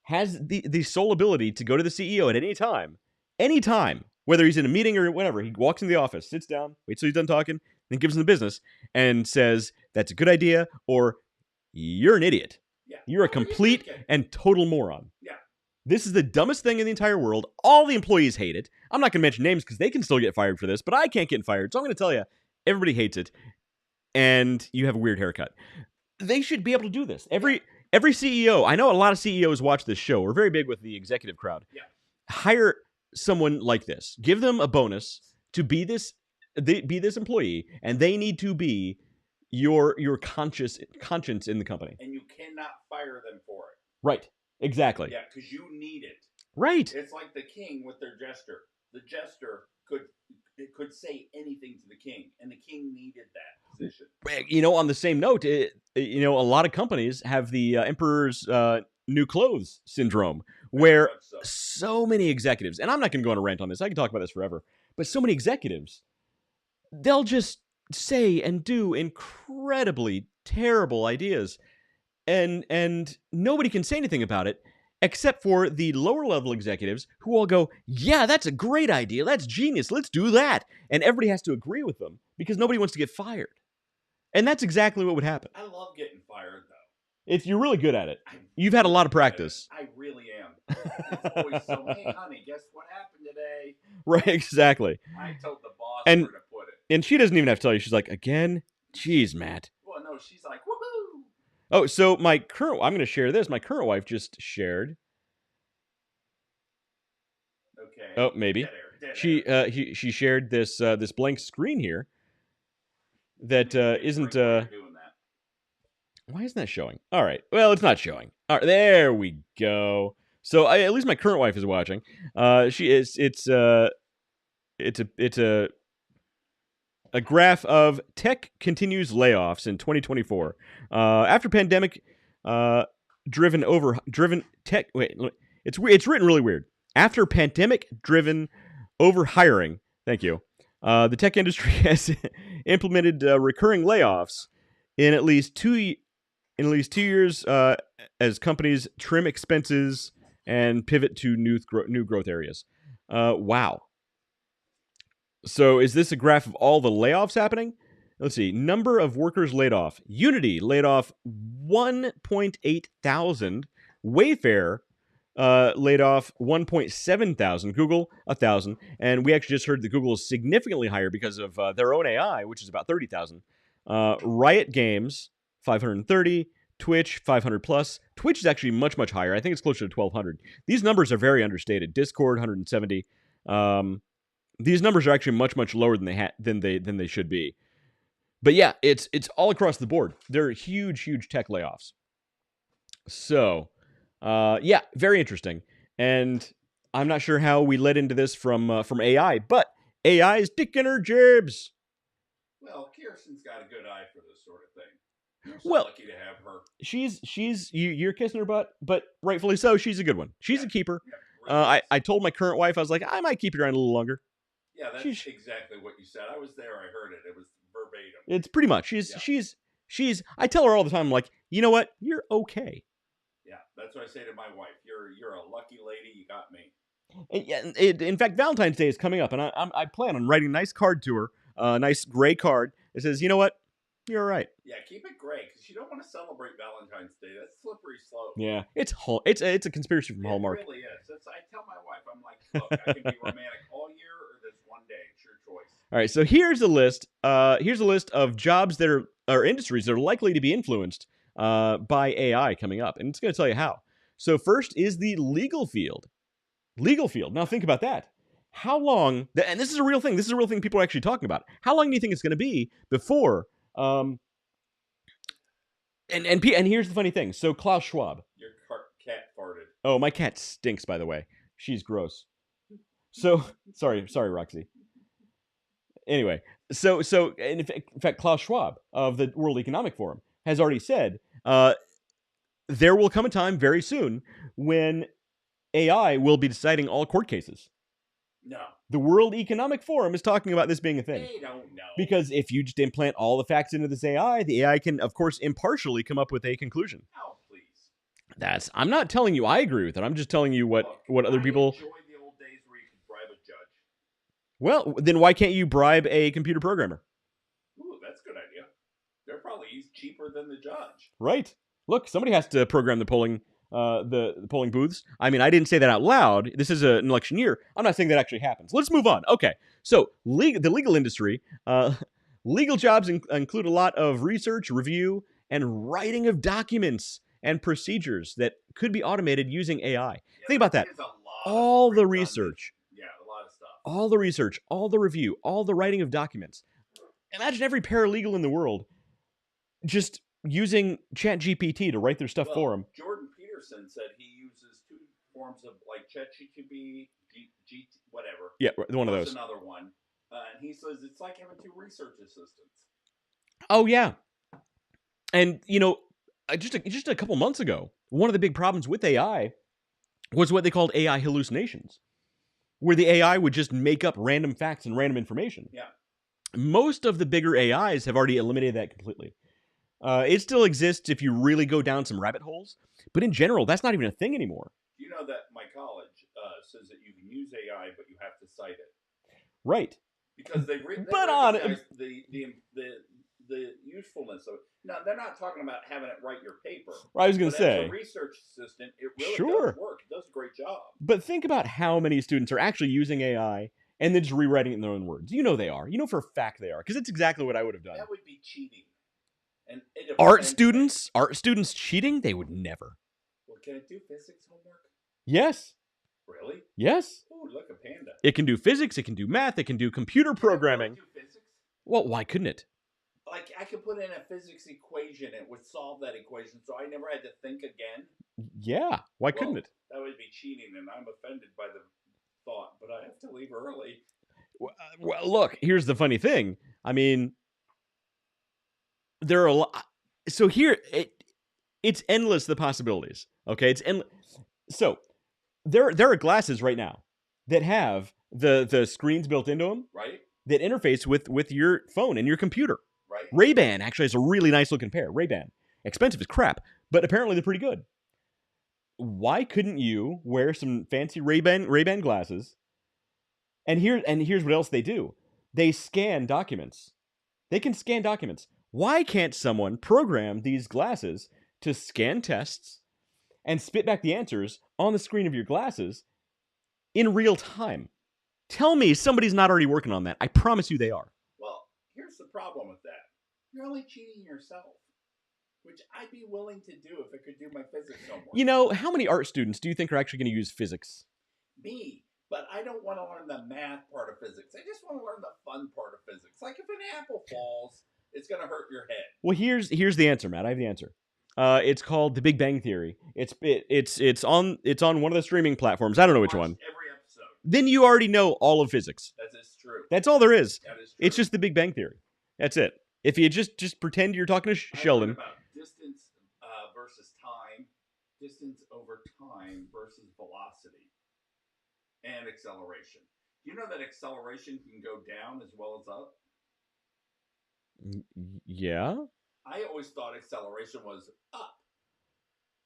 has the sole ability to go to the CEO at any time, whether he's in a meeting or whatever. He walks in the office, sits down, waits till he's done talking, then gives him the business and says, that's a good idea, or you're an idiot. Yeah. You're a What were you complete thinking? and total moron. Yeah. This is the dumbest thing in the entire world. All the employees hate it. I'm not going to mention names because they can still get fired for this, but I can't get fired. So I'm going to tell you, everybody hates it, and you have a weird haircut. They should be able to do this. Every CEO, I know a lot of CEOs watch this show. We're very big with the executive crowd. Yeah. Hire someone like this. Give them a bonus to be this employee, and they need to be your conscience in the company. And you cannot fire them for it. Right. Exactly. Yeah, because you need it. Right. It's like the king with their jester. The jester could say anything to the king, and the king needed that position. On the same note, a lot of companies have the emperor's new clothes syndrome, where so many executives, and I'm not going to go on a rant on this. I can talk about this forever, but so many executives, they'll just say and do incredibly terrible ideas, and nobody can say anything about it except for the lower level executives who all go, yeah, that's a great idea, that's genius, let's do that, and everybody has to agree with them because nobody wants to get fired. And that's exactly what would happen. I love getting fired, though. If you're really good at it. You've had a lot of practice. I really am. It's always so, hey, honey, guess what happened today? Right, exactly. I told the boss and, where to put it. And she doesn't even have to tell you. She's like, again? Jeez, Matt. Well, no, she's like, woohoo! Oh, so I'm going to share this. My current wife just shared. Okay. Oh, maybe. She shared this blank screen here that isn't... Why isn't that showing? All right. Well, it's not showing. All right, there we go. So at least my current wife is watching. It's a graph of tech continues layoffs in 2024. After pandemic driven tech. Wait, it's written really weird. After pandemic driven overhiring. Thank you. The tech industry has implemented recurring layoffs in at least 2 years as companies trim expenses and pivot to new growth areas. Wow. So is this a graph of all the layoffs happening? Let's see. Number of workers laid off. Unity laid off 1.8 thousand. Wayfair laid off 1.7 thousand. Google, 1,000. And we actually just heard that Google is significantly higher because of their own AI, which is about 30,000. Riot Games, 530. Twitch, 500 plus. Twitch is actually much, much higher. I think it's closer to 1,200. These numbers are very understated. Discord, 170. These numbers are actually much, much lower than they should be. But yeah, it's all across the board. There are huge, huge tech layoffs. So, yeah, very interesting. And I'm not sure how we led into this from AI, but AI is taking her jobs. Well, Kirsten's got a good eye for this sort of thing. You're so lucky to have her. You're kissing her butt, but rightfully so. She's a good one. She's a keeper. Yeah, really I told my current wife, I was like, I might keep her around a little longer. Yeah, that's exactly what you said. I was there. I heard it. It was verbatim. It's pretty much. She's. I tell her all the time, I'm like, you know what? You're okay. Yeah, that's what I say to my wife. You're a lucky lady. You got me. In fact, Valentine's Day is coming up, and I plan on writing a nice card to her, a nice gray card. It says, you know what? You're all right. Yeah, keep it gray, because you don't want to celebrate Valentine's Day. That's slippery slope. Yeah, it's a conspiracy from Hallmark. It really is. I tell my wife, I'm like, look, I can be romantic all year or this one day. It's your choice. All right, so here's a list. Here's a list of jobs that are industries that are likely to be influenced by AI coming up, and it's going to tell you how. So first is the legal field. Legal field. Now think about that. How long? And this is a real thing. This is a real thing people are actually talking about. How long do you think it's going to be before? And here's the funny thing. So Klaus Schwab. Your cat farted. Oh, my cat stinks, by the way. She's gross. So sorry, Roxy. Anyway, so in fact, Klaus Schwab of the World Economic Forum has already said there will come a time very soon when AI will be deciding all court cases. No. The World Economic Forum is talking about this being a thing. They don't know. Because if you just implant all the facts into this AI, the AI can, of course, impartially come up with a conclusion. Oh, please. I'm not telling you I agree with it. I'm just telling you what other people... I enjoy the old days where you could bribe a judge. Well, then why can't you bribe a computer programmer? Ooh, that's a good idea. They're probably cheaper than the judge. Right. Look, somebody has to program the polling the polling booths. I mean, I didn't say that out loud. This is an election year. I'm not saying that actually happens. Let's move on. Okay, so the legal industry, legal jobs include a lot of research, review, and writing of documents and procedures that could be automated using AI. Yeah, Think about that. there's a lot All of the redundant- research, Yeah, a lot of stuff. all the research, all the review, all the writing of documents. Imagine every paralegal in the world just using ChatGPT to write their stuff for them. Jordan Peterson said he uses two forms of like ChatGPT, whatever. Yeah, one of Plus those. another one, and he says it's like having two research assistants. Oh yeah, and just a couple months ago, one of the big problems with AI was what they called AI hallucinations, where the AI would just make up random facts and random information. Yeah. Most of the bigger AIs have already eliminated that completely. It still exists if you really go down some rabbit holes, but in general, that's not even a thing anymore. You know that my college says that you can use AI, but you have to cite it. Right. Because they But on- recognize the usefulness of it. Now, they're not talking about having it write your paper. I was going But to say. as a research assistant, it really Sure. does work. It does a great job. But think about how many students are actually using AI and then just rewriting it in their own words. You know they are. You know for a fact they are, because it's exactly what I would have done. That would be cheating. And Art students cheating? They would never. Well, can it do physics homework? Yes. Really? Yes. Oh, look, a panda. It can do physics. It can do math. It can do computer programming. Can it do physics? Well, why couldn't it? Like, I could put in a physics equation. It would solve that equation, so I never had to think again. Yeah. Why couldn't it? That would be cheating, and I'm offended by the thought, but I have to leave early. Well, look, here's the funny thing. I mean, there are a lot. So here, it's endless, the possibilities. Okay? It's endless. So there are glasses right now that have the screens built into them, Right? that interface with your phone and your computer. Right. Ray-Ban actually has a really nice looking pair. Ray-Ban. Expensive as crap, but apparently they're pretty good. Why couldn't you wear some fancy Ray-Ban glasses? And here's what else they do. They scan documents. They can scan documents. Why can't someone program these glasses to scan tests and spit back the answers on the screen of your glasses in real time? Tell me somebody's not already working on that. I promise you they are. Well, here's the problem with that. You're only cheating yourself, which I'd be willing to do if I could do my physics homework. You know, how many art students do you think are actually going to use physics? Me. But I don't want to learn the math part of physics. I just want to learn the fun part of physics. Like if an apple falls, it's going to hurt your head. Well, here's the answer, Matt. I have the answer. It's called The Big Bang Theory. It's on one of the streaming platforms. I don't know which one. Every episode. Then you already know all of physics. That is true. That's all there is. That is true. It's just The Big Bang Theory. That's it. If you just pretend you're talking to I Sheldon. learned about distance versus time, distance over time versus velocity, and acceleration. Do you know that acceleration can go down as well as up? Yeah. I always thought acceleration was up.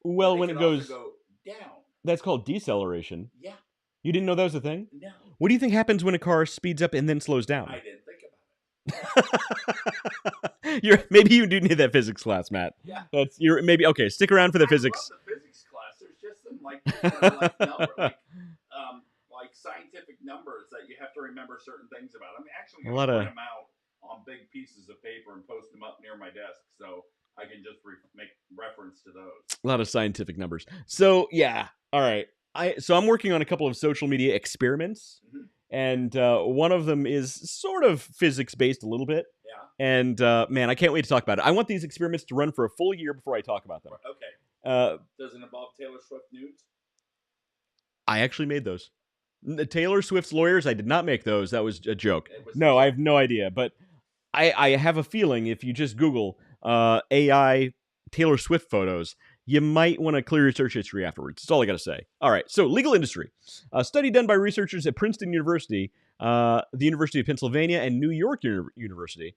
Well, But when can it goes, also go down. that's called deceleration. Yeah. You didn't know that was a thing? No. What do you think happens when a car speeds up and then slows down? I didn't think about it. Maybe you do need that physics class, Matt. Yeah. You're maybe okay. Stick around for the physics. I love the physics class. There's just some like like scientific numbers that you have to remember certain things about. I'm actually going to print them out on big pieces of paper and post them up near my desk so I can just make reference to those. A lot of scientific numbers. So yeah, all right. I'm working on a couple of social media experiments, and one of them is sort of physics based a little bit. Yeah. And man, I can't wait to talk about it. I want these experiments to run for a full year before I talk about them. Okay. Does it involve Taylor Swift nudes? I actually made those. Taylor Swift's lawyers, I did not make those. That was a joke. No, I have no idea. But I have a feeling if you just Google AI Taylor Swift photos, you might want to clear your search history afterwards. That's all I got to say. All right, so legal industry. A study done by researchers at Princeton University, the University of Pennsylvania, and New York University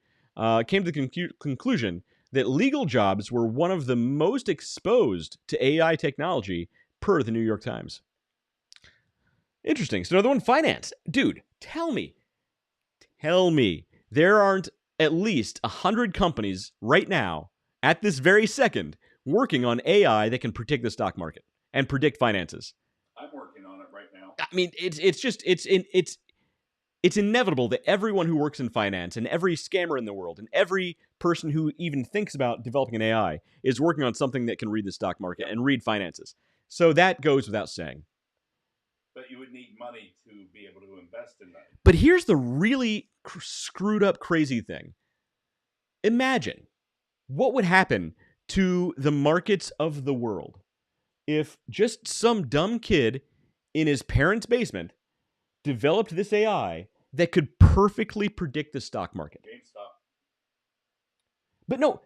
came to the conclusion that legal jobs were one of the most exposed to AI technology per the New York Times. Interesting. So another one, finance. Dude, tell me, there aren't at least 100 companies right now, at this very second, working on AI that can predict the stock market. and predict finances. I'm working on it right now. I mean, it's inevitable that everyone who works in finance and every scammer in the world and every person who even thinks about developing an AI is working on something that can read the stock market and read finances. So that goes without saying. But you would need money to be able to invest in that. But here's the really screwed up, crazy thing. Imagine what would happen to the markets of the world if just some dumb kid in his parents' basement developed this AI that could perfectly predict the stock market. GameStop. But no,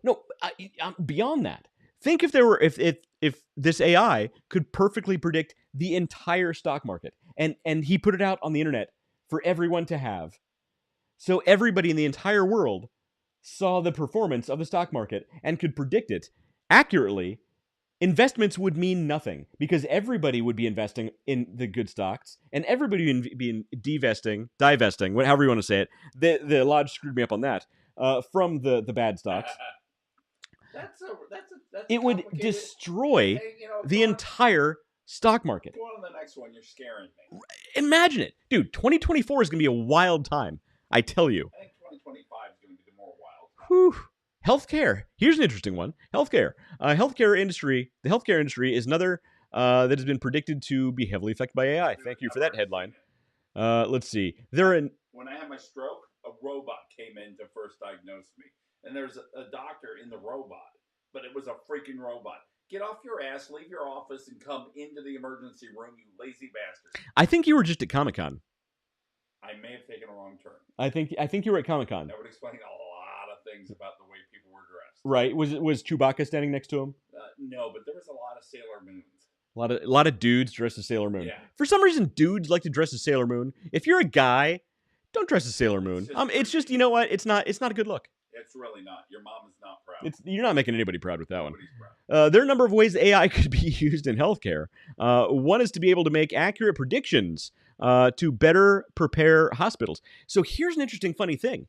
beyond that. Think if there were if this AI could perfectly predict the entire stock market and he put it out on the internet for everyone to have. So everybody in the entire world saw the performance of the stock market and could predict it accurately. Investments would mean nothing because everybody would be investing in the good stocks and everybody would be divesting, however you want to say it. The lodge screwed me up on that. From the bad stocks. That's it would destroy the entire stock market. Go on to the next one. You're scaring me. Imagine it. Dude, 2024 is going to be a wild time. I tell you. I think 2025 is going to be the more wild time. Whew. Healthcare. Here's an interesting one. Healthcare. The healthcare industry is another that has been predicted to be heavily affected by AI. Thank you for that headline. Let's see. When I had my stroke, a robot came in to first diagnose me. And there's a doctor in the robot, but it was a freaking robot. Get off your ass, leave your office, and come into the emergency room, you lazy bastard. I think you were just at Comic-Con. I may have taken a wrong turn. I think you were at Comic-Con. That would explain a lot of things about the way people were dressed. Right. Was Chewbacca standing next to him? No, but there was a lot of Sailor Moons. A lot of dudes dressed as Sailor Moon. Yeah. For some reason, dudes like to dress as Sailor Moon. If you're a guy, don't dress as Sailor Moon. It's just, you know what? It's not a good look. It's really not. Your mom is not proud. You're not making anybody proud with that Nobody's one. proud. There are a number of ways AI could be used in healthcare. One is to be able to make accurate predictions to better prepare hospitals. So here's an interesting, funny thing.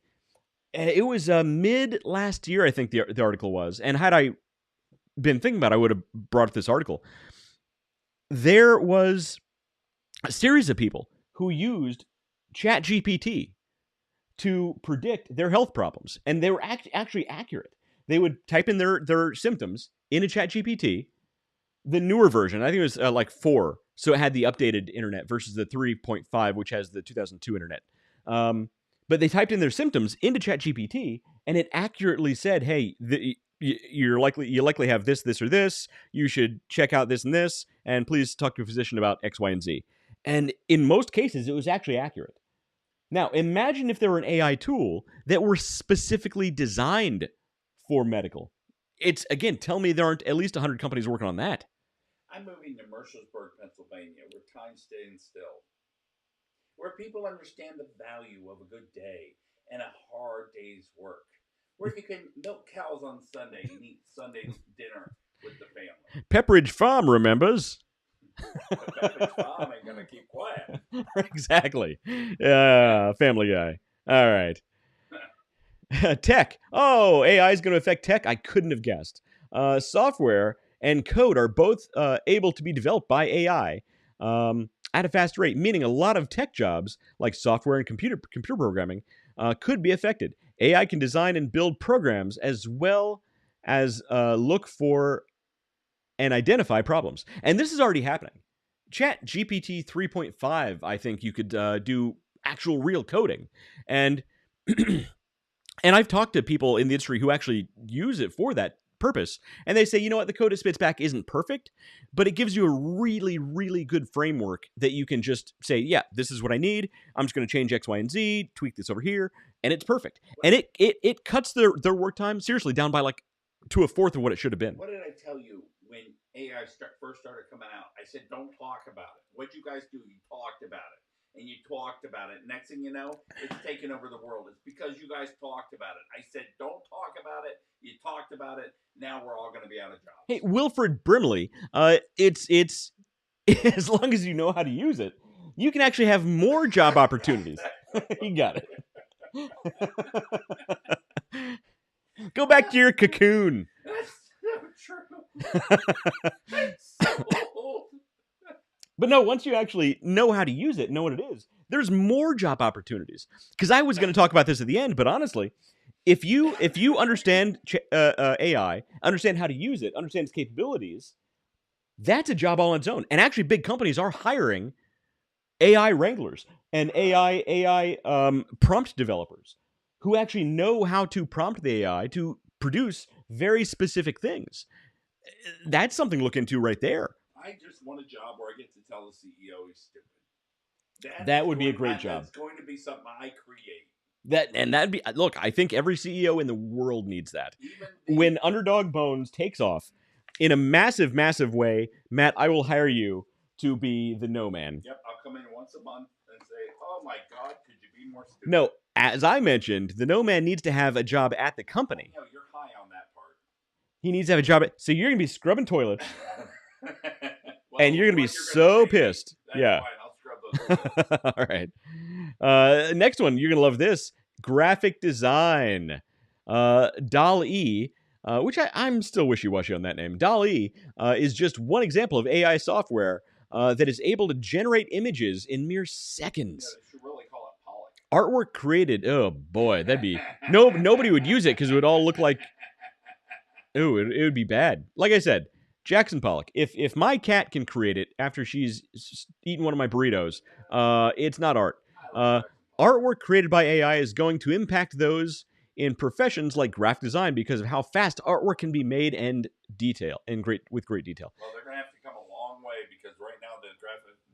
It was mid last year, I think the article was. And had I been thinking about it, I would have brought up this article. There was a series of people who used ChatGPT to predict their health problems. And they were actually accurate. They would type in their symptoms into ChatGPT. The newer version, I think it was like 4. So it had the updated internet versus the 3.5, which has the 2002 internet. But they typed in their symptoms into ChatGPT, and it accurately said, hey, you likely have this, or this. You should check out this and this, and please talk to a physician about X, Y, and Z. And in most cases, it was actually accurate. Now, imagine if there were an AI tool that were specifically designed for medical. Tell me there aren't at least 100 companies working on that. I'm moving to Mercersburg, Pennsylvania, where time stands still. Where people understand the value of a good day and a hard day's work. Where you can milk cows on Sunday and eat Sunday dinner with the family. Pepperidge Farm remembers. Pepperidge Farm ain't gonna keep quiet. Exactly. Family Guy. All right. Tech. Oh, AI is going to affect tech. I couldn't have guessed. Software and code are both able to be developed by AI at a fast rate, meaning a lot of tech jobs like software and computer programming could be affected. AI can design and build programs as well as look for and identify problems. And this is already happening. ChatGPT 3.5, I think you could do actual real coding. And and I've talked to people in the industry who actually use it for that purpose. And they say, you know what, the code it spits back isn't perfect, but it gives you a really, really good framework that you can just say, yeah, this is what I need. I'm just going to change X, Y, and Z, tweak this over here, and it's perfect. And it cuts their work time, seriously, down by like to a fourth of what it should have been. What did I tell you when AI first started coming out? I said, don't talk about it. What'd you guys do? You talked about it. And you talked about it. Next thing you know, it's taken over the world. It's because you guys talked about it. I said, don't talk about it. You talked about it. Now we're all going to be out of jobs. Hey, Wilfred Brimley, it's as long as you know how to use it, you can actually have more job opportunities. You got it. Go back to your cocoon. That's so true. That's so old. But no, once you actually know how to use it, know what it is, there's more job opportunities. Because I was going to talk about this at the end, but honestly, if you understand AI, understand how to use it, understand its capabilities, that's a job all on its own. And actually, big companies are hiring AI wranglers and AI prompt developers who actually know how to prompt the AI to produce very specific things. That's something to look into right there. I just want a job where I get to tell the CEO he's stupid. That would be a great job. That's going to be something I create. That'd be, look, I think every CEO in the world needs that. When Underdog Bones takes off in a massive, massive way, Matt, I will hire you to be the no man. Yep, I'll come in once a month and say, "Oh my God, could you be more stupid?" No, as I mentioned, the no man needs to have a job at the company. No, you're high on that part. He needs to have a job so you're gonna be scrubbing toilets, and you're gonna be so pissed. That's fine. I'll scrub those toilets. All right. Next one, you're gonna love this: graphic design. DALL-E, which I'm still wishy-washy on that name. DALL-E is just one example of AI software that is able to generate images in mere seconds. Yeah, they should really call it Pollock. Artwork created. Oh boy, that'd be nobody would use it because it would all look like. Ooh, it would be bad. Like I said, Jackson Pollock. If my cat can create it after she's eaten one of my burritos, it's not art. Artwork created by AI is going to impact those in professions like graphic design because of how fast artwork can be made and with great detail. Well, they're going to have to come a long way because right now the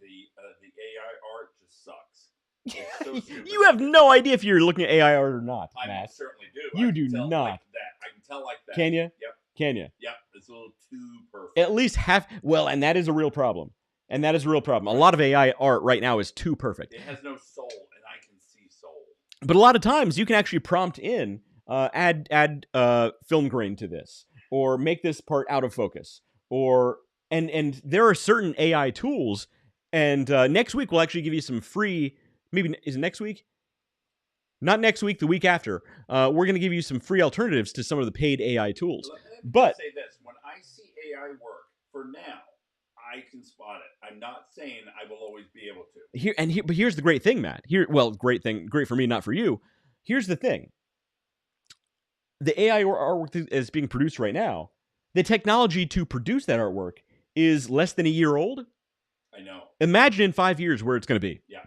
AI art just sucks. It's so You have no idea if you're looking at AI art or not, I Matt. certainly do. You I do can tell not. Like that. I can tell like that. Can you? Yep. Can you? Yep. It's a little too perfect. At least half. Well, and that is a real problem. A lot of AI art right now is too perfect. It has no soul, and I can see soul. But a lot of times you can actually prompt in, add film grain to this, or make this part out of focus, and there are certain AI tools. And next week we'll actually give you some free. Maybe is it next week? Not next week. The week after, we're going to give you some free alternatives to some of the paid AI tools. But say this: when I see AI work, for now, I can spot it. I'm not saying I will always be able to. But here's the great thing, Matt. Great for me, not for you. Here's the thing: the AI artwork that is being produced right now, the technology to produce that artwork is less than a year old. I know. Imagine in 5 years where it's going to be. Yeah.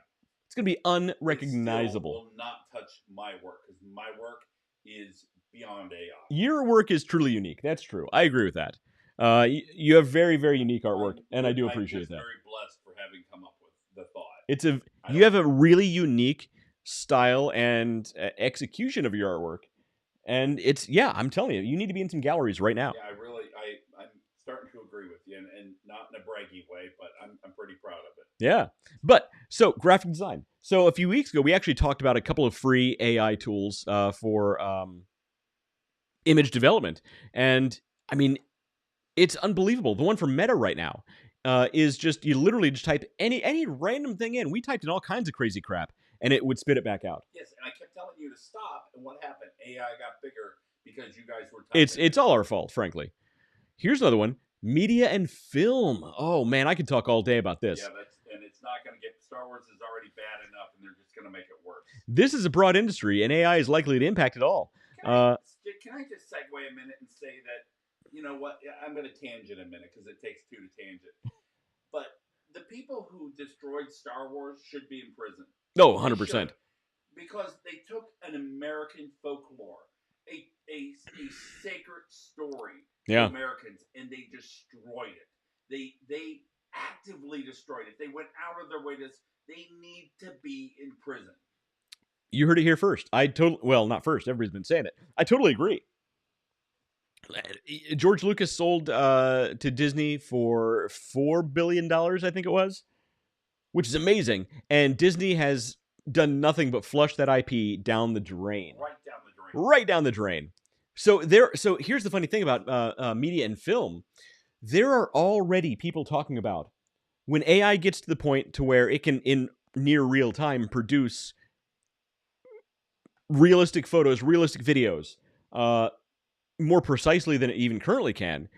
It's going to be unrecognizable. It still will not touch my work because my work is beyond AI. Your work is truly unique. That's true. I agree with that. You have very, very unique artwork, and I do appreciate that. I'm very blessed for having come up with the thought. You have a really unique style and execution of your artwork, and I'm telling you, you need to be in some galleries right now. Yeah, I'm starting to agree with you, and not in a braggy way, but I'm pretty proud of it. Yeah, but so graphic design. So a few weeks ago, we actually talked about a couple of free AI tools for image development, and I mean, it's unbelievable. The one from Meta right now is just you literally just type any random thing in. We typed in all kinds of crazy crap, and it would spit it back out. Yes, and I kept telling you to stop, and what happened? AI got bigger because you guys were typing. It's all our fault, frankly. Here's another one: media and film. Oh man, I could talk all day about this. Yeah, and it's not going to get. Star Wars is already bad enough, and they're just going to make it worse. This is a broad industry, and AI is likely to impact it all. Can I just segue a minute and say that, you know what, I'm going to tangent a minute because it takes two to tangent. But the people who destroyed Star Wars should be in prison. No, 100%. Because they took an American folklore, a sacred story to Americans, and they destroyed it. They actively destroyed it. They went out of their way to. They need to be in prison. You heard it here first. Not first. Everybody's been saying it. I totally agree. George Lucas sold to Disney for $4 billion, I think it was, which is amazing. And Disney has done nothing but flush that IP down the drain. Right down the drain. So here's the funny thing about media and film. There are already people talking about when AI gets to the point to where it can, in near real time, produce realistic photos, realistic videos, more precisely than it even currently can.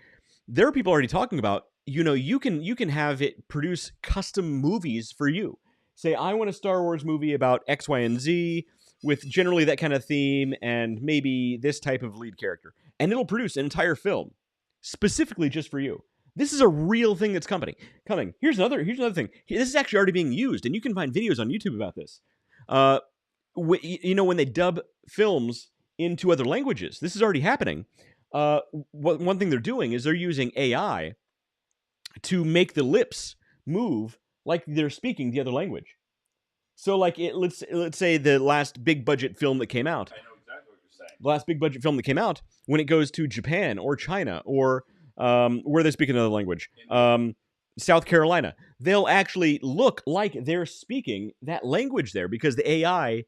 There are people already talking about you can have it produce custom movies for you. Say, I want a Star Wars movie about X, Y, and Z with generally that kind of theme and maybe this type of lead character, and it'll produce an entire film specifically just for you. This is a real thing that's coming. Here's another thing. This is actually already being used, and you can find videos on YouTube about this. When they dub films into other languages, this is already happening. One thing they're doing is they're using AI to make the lips move like they're speaking the other language. So, like, let's say the last big budget film that came out. I know exactly what you're saying. The last big budget film that came out, when it goes to Japan or China or where they speak another language, South Carolina, they'll actually look like they're speaking that language there because the AI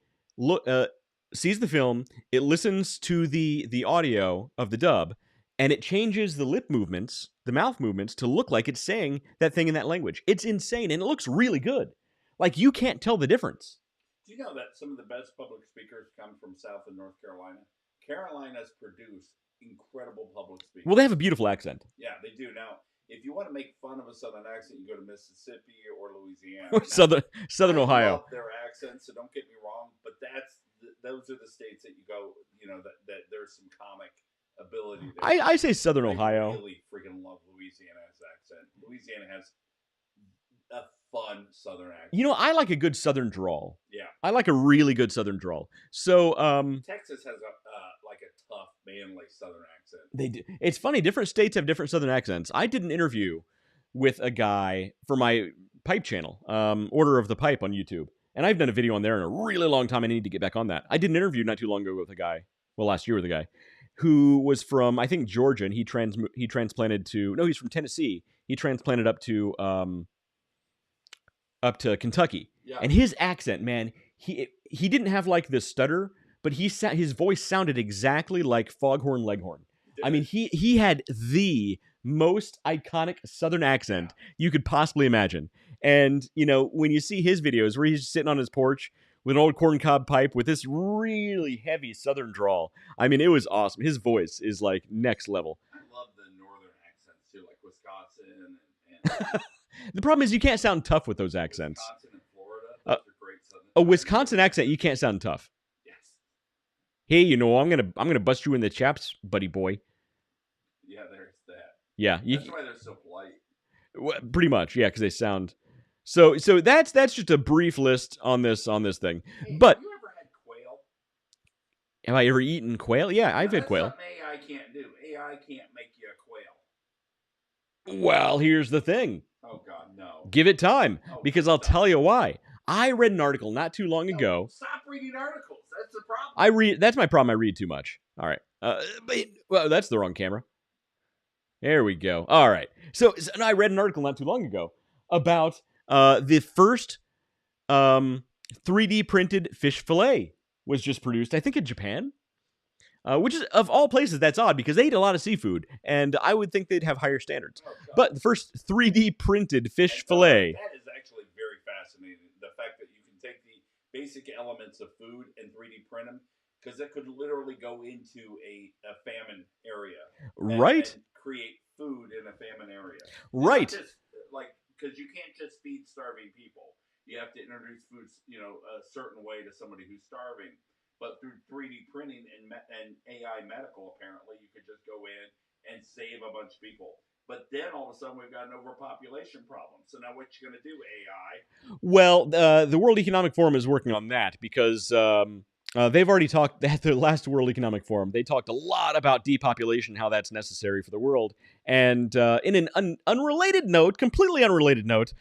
sees the film, it listens to the audio of the dub, and it changes the lip movements, the mouth movements, to look like it's saying that thing in that language. It's insane, and it looks really good. Like, you can't tell the difference. Do you know that some of the best public speakers come from South and North Carolina? Carolinas produce incredible public speakers. Well, they have a beautiful accent. Yeah, they do. Now, if you want to make fun of a Southern accent, you go to Mississippi or Louisiana. Or Southern Ohio. I love their accents, so don't get me wrong, but those are the states that you go, that there's some comic ability there. I say Southern Ohio. I really freaking love Louisiana's accent. Louisiana has a fun Southern accent. I like a good Southern drawl. Yeah. I like a really good Southern drawl. So, Texas has a tough, manly Southern accent. They do. It's funny. Different states have different Southern accents. I did an interview with a guy for my pipe channel, Order of the Pipe on YouTube, and I've done a video on there in a really long time. I need to get back on that. I did an interview not too long ago with a guy. Well, last year with a guy who was from, I think, Georgia, and he transplanted to. No, he's from Tennessee. He transplanted up to Kentucky. Yeah. And his accent, man, he didn't have like this stutter, but his voice sounded exactly like Foghorn Leghorn. I mean, he had the most iconic Southern accent you could possibly imagine. And, when you see his videos where he's sitting on his porch with an old corncob pipe with this really heavy Southern drawl, I mean, it was awesome. His voice is like next level. I love the Northern accents too, like Wisconsin and the problem is you can't sound tough with those accents. Wisconsin and Florida, those are great Southern. A Wisconsin accent, you can't sound tough. Hey, I'm gonna bust you in the chaps, buddy boy. Yeah, there's that. Yeah, that's why they're so polite. Well, pretty much, yeah, because they sound. So that's just a brief list on this thing. Hey, but have you ever had quail? Have I ever eaten quail? Yeah, I've had quail. That's something AI can't do. AI can't make you a quail. Well, here's the thing. Oh God, no. Give it time, because I'll tell you why. I read an article not too long ago. Stop reading articles. That's the problem. That's my problem. I read too much. All right. Well, that's the wrong camera. There we go. All right. So I read an article not too long ago about the first 3D printed fish fillet was just produced, I think, in Japan. Which is, of all places, that's odd because they eat a lot of seafood, and I would think they'd have higher standards. Oh, but the first 3D printed fish fillet. That is actually very fascinating. The fact that you can take the basic elements of food and 3D print them, because it could literally go into a famine area. Right. And create food in a famine area. Right. Because you can't just feed starving people. You have to introduce foods, a certain way to somebody who's starving. But through 3D printing and AI medical, apparently, you could just go in and save a bunch of people. But then all of a sudden, we've got an overpopulation problem. So now what you going to do, AI? Well, the World Economic Forum is working on that because they've already talked at the last World Economic Forum. They talked a lot about depopulation, how that's necessary for the world. And in an unrelated note, completely unrelated note,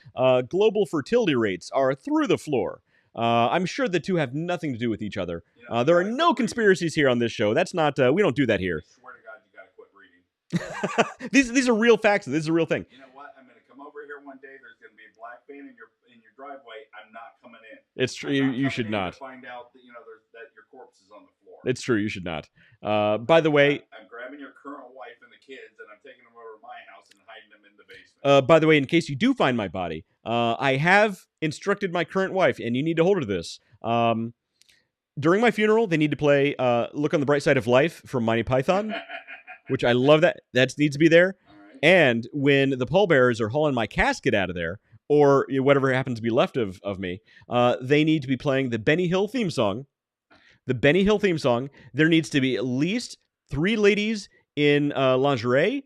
global fertility rates are through the floor. I'm sure the two have nothing to do with each other. There are no conspiracies here on this show. That's not. We don't do that here. I swear to God, you got to quit reading. These are real facts. This is a real thing. You know what? I'm going to come over here one day. There's going to be a black van in your driveway. I'm not coming in. It's true. You should not. To find out that that your corpse is on the floor. It's true. You should not. By the way, I'm grabbing your current wife and the kids, and I'm taking them over to my house and hiding them in the basement. By the way, in case you do find my body, I have instructed my current wife, and you need to hold her to this. During my funeral, they need to play "Look on the Bright Side of Life" from Monty Python, which I love. That needs to be there. And when the pallbearers are hauling my casket out of there, or whatever happens to be left of me, they need to be playing the Benny Hill theme song. The Benny Hill theme song. There needs to be at least 3 ladies in lingerie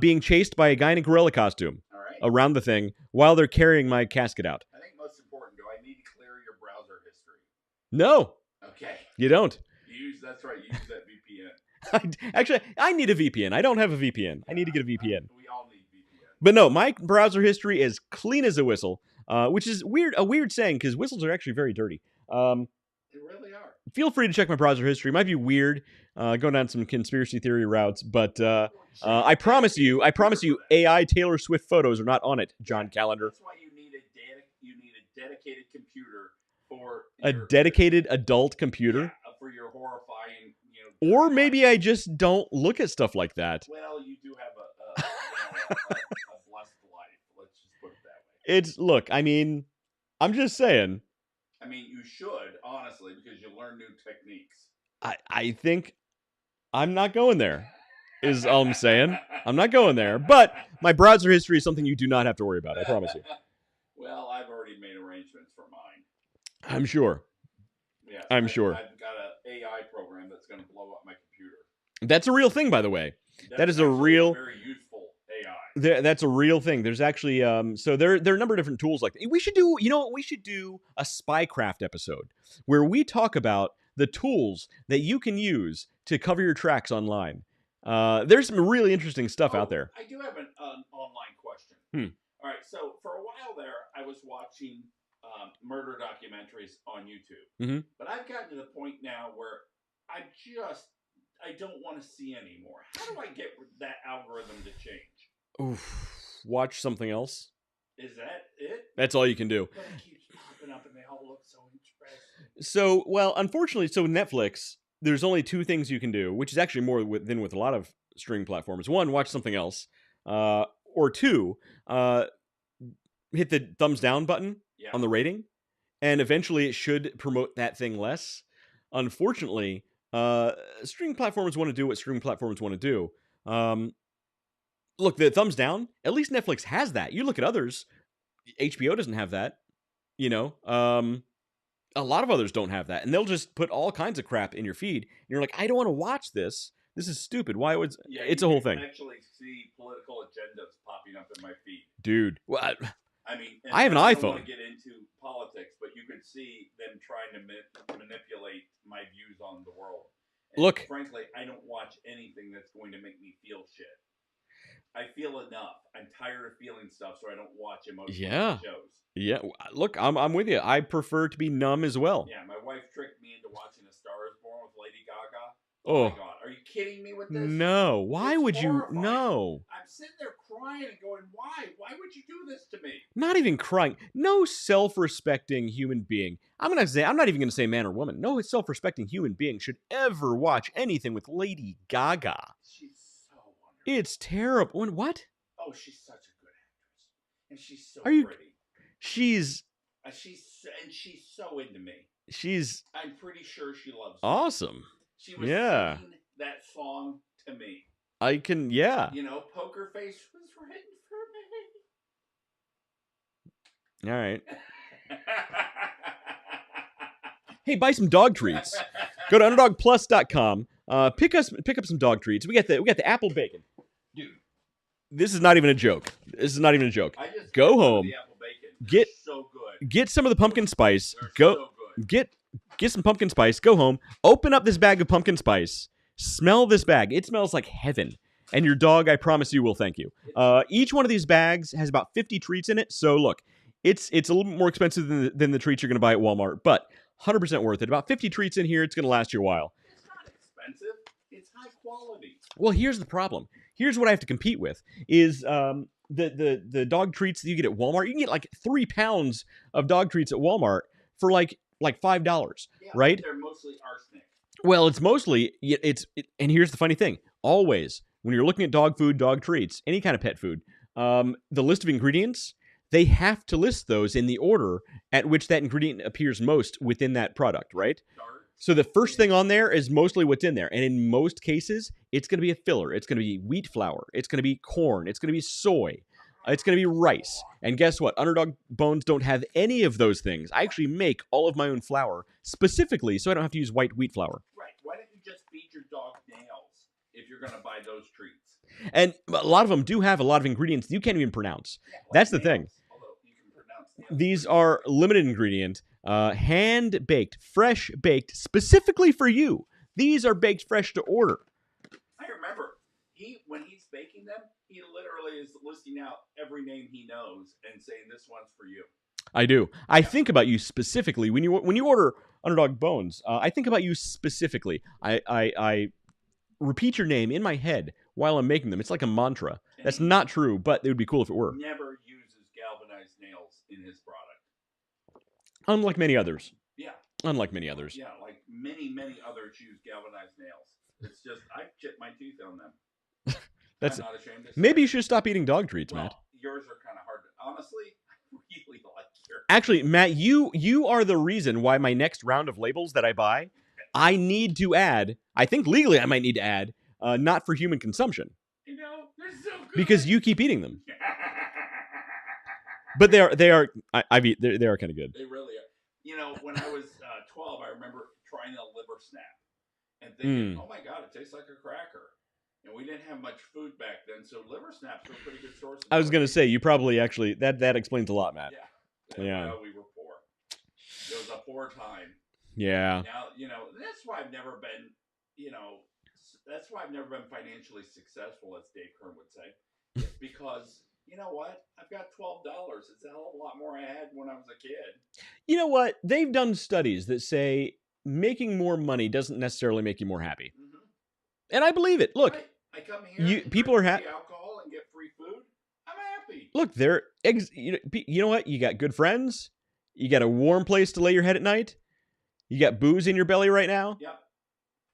being chased by a guy in a gorilla costume around the thing while they're carrying my casket out. I think most important, do I need to clear your browser history? No. Okay. You don't. That's right. Use that VPN. Actually, I need a VPN. I don't have a VPN. I need to get a VPN. We all need VPN. But no, my browser history is clean as a whistle, which is weird. A weird saying because whistles are actually very dirty. They really are. Feel free to check my browser history. It might be weird, going down some conspiracy theory routes, but I promise you, AI Taylor Swift photos are not on it, John Calendar. That's why you need a dedicated computer for a dedicated adult computer. Yeah, for your horrifying, Or maybe I just don't look at stuff like that. Well, you do have a blessed life. Let's just put it that way. Look, I mean, I'm just saying. I mean, you should, honestly, because you learn new techniques. I think I'm not going there, is all I'm saying. I'm not going there. But my browser history is something you do not have to worry about, I promise you. Well, I've already made arrangements for mine. I'm sure. Yes, I'm sure. I've got an AI program that's going to blow up my computer. That's a real thing, by the way. That is a real... very useful AI. That's a real thing. There's actually so there are a number of different tools like that. We should do, we should do a spycraft episode where we talk about the tools that you can use to cover your tracks online. There's some really interesting stuff out there. I do have an online question. All right, so for a while there, I was watching murder documentaries on YouTube, but I've gotten to the point now where I don't want to see anymore. How do I get that algorithm to change? Oof. Watch something else. Is that it? That's all you can do. But it keeps popping up and they all look so interesting. So, well, unfortunately, Netflix, there's only 2 things you can do, which is actually more than with a lot of streaming platforms. 1, watch something else. Or 2, hit the thumbs down button on the rating. And eventually it should promote that thing less. Unfortunately, streaming platforms want to do what streaming platforms want to do. Look, the thumbs down, at least Netflix has that. You look at others, HBO doesn't have that. A lot of others don't have that. And they'll just put all kinds of crap in your feed. And you're like, I don't want to watch this. This is stupid. Why would... it's a whole thing. You actually see political agendas popping up in my feed. Dude. Well, I mean, I have an I iPhone. don't want to get into politics, but you could see them trying to manipulate my views on the world. And look, frankly, I don't watch anything that's going to make me feel shit. I feel enough. I'm tired of feeling stuff, so I don't watch emotional shows. Yeah, look, I'm with you. I prefer to be numb as well. Yeah, my wife tricked me into watching A Star Is Born with Lady Gaga. Oh my God, are you kidding me with this? No, why would horrifying. You? No. I'm sitting there crying and going, why? Why would you do this to me? Not even crying. No self-respecting human being. I'm not even gonna say man or woman. No self-respecting human being should ever watch anything with Lady Gaga. She's so wonderful. It's terrible. What? Oh, she's such a good actress, and she's so pretty. She's so into me. I'm pretty sure she loves me. Awesome. She was singing that song to me. I can, Poker Face was written for me. All right. Hey, buy some dog treats. Go to underdogplus.com. Pick up some dog treats. We got the apple bacon. Dude, this is not even a joke. I just go home. The apple bacon. So good. Get some of the pumpkin spice. So good. Get some pumpkin spice. Go home. Open up this bag of pumpkin spice. Smell this bag. It smells like heaven. And your dog, I promise you, will thank you. Each one of these bags has about 50 treats in it. So look, it's a little bit more expensive than the treats you're going to buy at Walmart, but 100% worth it. About 50 treats in here. It's going to last you a while. It's not expensive. It's high quality. Well, here's the problem. Here's what I have to compete with is the dog treats that you get at Walmart. You can get like 3 pounds of dog treats at Walmart for like $5, right? They're mostly arsenic. Well, it's mostly and here's the funny thing. Always, when you're looking at dog food, dog treats, any kind of pet food, the list of ingredients, they have to list those in the order at which that ingredient appears most within that product, right? So the first thing on there is mostly what's in there. And in most cases, it's going to be a filler. It's going to be wheat flour. It's going to be corn. It's going to be soy. It's going to be rice. And guess what? Underdog Bones don't have any of those things. I actually make all of my own flour specifically so I don't have to use white wheat flour. Right. Why don't you just feed your dog nails if you're going to buy those treats? And a lot of them do have a lot of ingredients you can't even pronounce. Yeah, like That's the nails, thing. although you can pronounce nails. These are limited ingredient, hand baked, fresh baked, specifically for you. These are baked fresh to order. I remember when he's baking them, he literally is listing out every name he knows and saying this one's for you. I do. I think about you specifically when you order Underdog Bones. I think about you specifically. I repeat your name in my head while I'm making them. It's like a mantra. And That's he not true, but it would be cool if it were. never uses galvanized nails in his product. Unlike many others. Yeah. Unlike many others. Yeah, like many others use galvanized nails. It's just I chip my teeth on them. That's I'm not ashamed to say. maybe you should stop eating dog treats, well, Matt. yours are kind of hard to. Honestly, I really like yours. Actually, Matt, you are the reason why my next round of labels that I buy, I need to add. I think legally I might need to add, not for human consumption, You know, they're so good. because you keep eating them. But they are. I've eat. They are kind of good. They really are. You know, when I was 12, I remember trying a liver snap and thinking, "Oh my God, it tastes like a cracker." And we didn't have much food back then, so liver snaps were a pretty good source. I was gonna say you probably actually that explains a lot, Matt. Yeah. Well, we were poor. It was a poor time. Yeah. Now, that's why I've never been, that's why I've never been financially successful, as Dave Kern would say. It's because, you know what? I've got $12. It's a hell of a lot more I had when I was a kid. You know what? They've done studies that say making more money doesn't necessarily make you more happy, and I believe it. Look. Right. I come here. People are happy. Alcohol and get free food. I'm happy. Look, you know what? You got good friends. You got a warm place to lay your head at night. You got booze in your belly right now. Yep.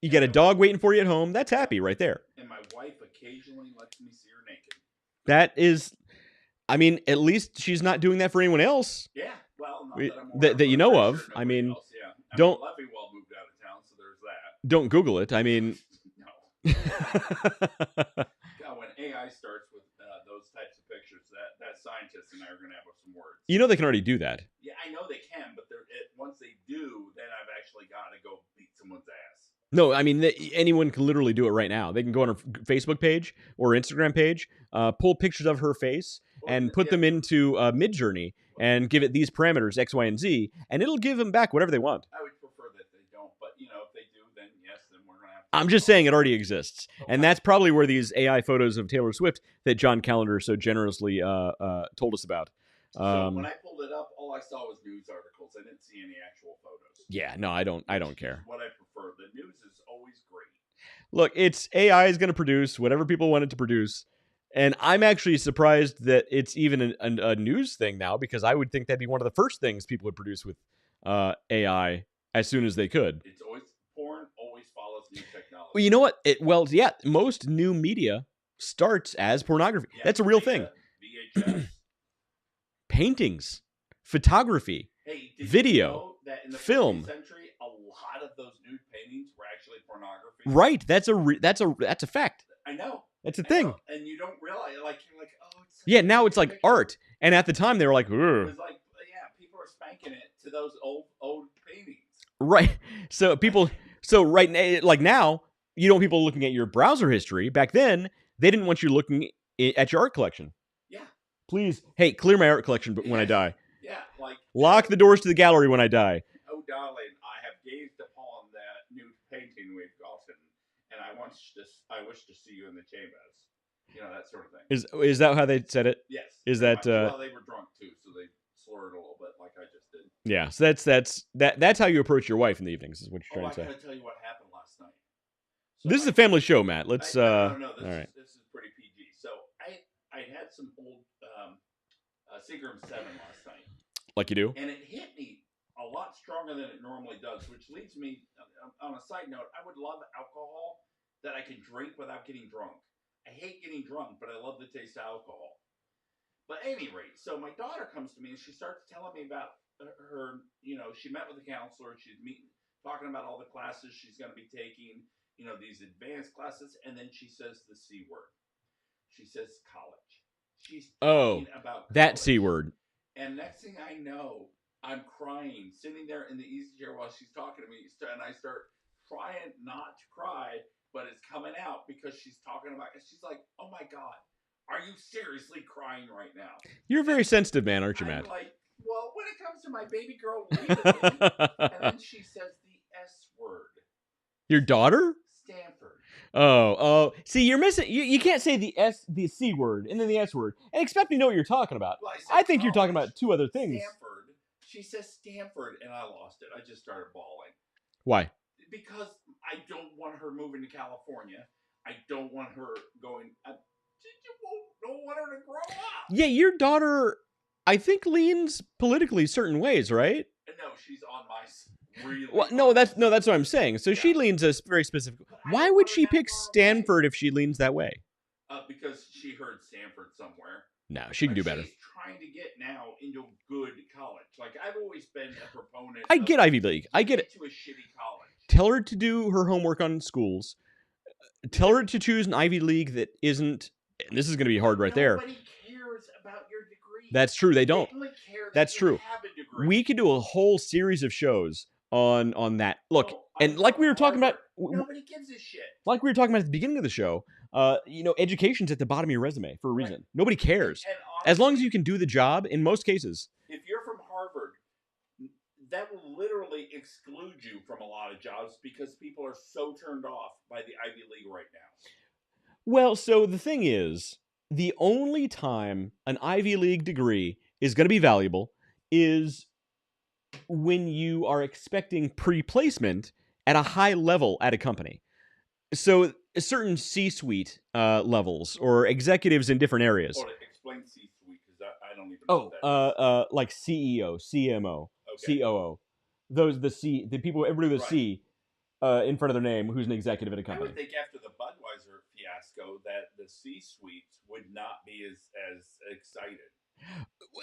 You got a dog waiting for you at home. That's happy right there. And my wife occasionally lets me see her naked. That is, I mean, at least she's not doing that for anyone else. Yeah. Well, not that I'm aware that you know of. Sure I mean, else, yeah. don't Leffingwell moved out of town, so there's that. Don't Google it. I mean, no. God, when AI starts with those types of pictures, that scientist and I are going to have some words. You know they can already do that. Yeah, I know they can, but once they do, then I've actually got to go beat someone's ass. No, I mean, anyone can literally do it right now. They can go on her Facebook page or Instagram page, pull pictures of her face, and put them into Midjourney and give it these parameters, X, Y, and Z, and it'll give them back whatever they want. I would prefer that they don't, but if they do, then yes, then we're going to have to. I'm just saying it already exists. And that's probably where these AI photos of Taylor Swift that John Callender so generously told us about. So when I pulled it up, all I saw was news articles. I didn't see any actual photos. Yeah, no, I don't care. What I prefer. The news is always great. Look, it's AI is going to produce whatever people want it to produce. And I'm actually surprised that it's even a news thing now, because I would think that'd be one of the first things people would produce with AI as soon as they could. It's always porn always follows new technology. Well, you know what? Most new media starts as pornography. Yeah, that's a real thing. VHS. Paintings, photography, Hey, did video, you know that in the film. 14th century, a lot of those nude paintings were actually pornography? Right. That's a fact. I know. That's a thing. And you don't realize, you're like, oh, it's Yeah, now it's like picture. art. And at the time they were like, It ugh. was like, yeah, people are spanking it to those old paintings. Right. Like now, you don't want people looking at your browser history. Back then, they didn't want you looking at your art collection. Yeah. Please, hey, clear my art collection when I die. Yeah, like Lock the doors to the gallery when I die. Oh, darling, I have gazed upon that new painting we've gotten, and I wish to see you in the chambers. That sort of thing. Is that how they said it? Yes. Is that well, they were drunk too, so they slurred a little bit, like I just did. Yeah, so that's how you approach your wife in the evenings, is what you're trying to say. I gotta tell you what happened last night. So This is a family show, Matt. Let's No, all right. This is pretty PG. So I had some old Seagram 7 last night. Like you do? And it hit me a lot stronger than it normally does, which leads me, on a side note, I would love alcohol that I could drink without getting drunk. I hate getting drunk, but I love the taste of alcohol. But at any rate, so my daughter comes to me and she starts telling me about her, she met with a counselor. She's talking about all the classes she's going to be taking, these advanced classes, and then she says the C word. She says college. She's talking about college. That C word. And next thing I know, I'm crying, sitting there in the easy chair while she's talking to me, and I start trying not to cry, but it's coming out because she's talking about it. She's like, "Oh my God, are you seriously crying right now?" You're a very sensitive man, aren't you, Matt? I'm like, well, when it comes to my baby girl legally, and then she says the S word. Your daughter? Stanford. Oh. See, you're missing. You can't say the C word and then the S word and expect me to know what you're talking about. Well, I think you're talking about two other things. Stanford. She says Stanford, and I lost it. I just started bawling. Why? Because I don't want her moving to California. I don't want her going. Don't want her to grow up. Yeah, your daughter, I think, leans politically certain ways, right? No, she's on my really. Well, no, that's what I'm saying. So she leans a very specific. Why would she pick Stanford if she leans that way? Because she heard Stanford somewhere. No, she can do better. She's trying to get now into good college. Like, I've always been a proponent. I get Ivy League. I get it. To a shitty college. Tell her to do her homework on schools. Tell her to choose an Ivy League that isn't. And this is going to be hard right there. Nobody cares about your degree. That's true. They don't. They only care that That's you true. have a degree. We could do a whole series of shows on that. Look, and like we were talking about, nobody gives a shit. Like we were talking about at the beginning of the show, education's at the bottom of your resume for a reason. Right. Nobody cares. And honestly, as long as you can do the job, in most cases. If you're from Harvard, that will literally exclude you from a lot of jobs because people are so turned off by the Ivy League right now. Well, so the thing is, the only time an Ivy League degree is going to be valuable is when you are expecting pre-placement at a high level at a company. So certain C-suite levels or executives in different areas. Oh, explain C-suite because I don't even know what that is. Like CEO, CMO, okay. COO. Those the people everybody with a C in front of their name who's an executive at a company. I would think after the Budweiser fiasco that the C-suites would not be as excited.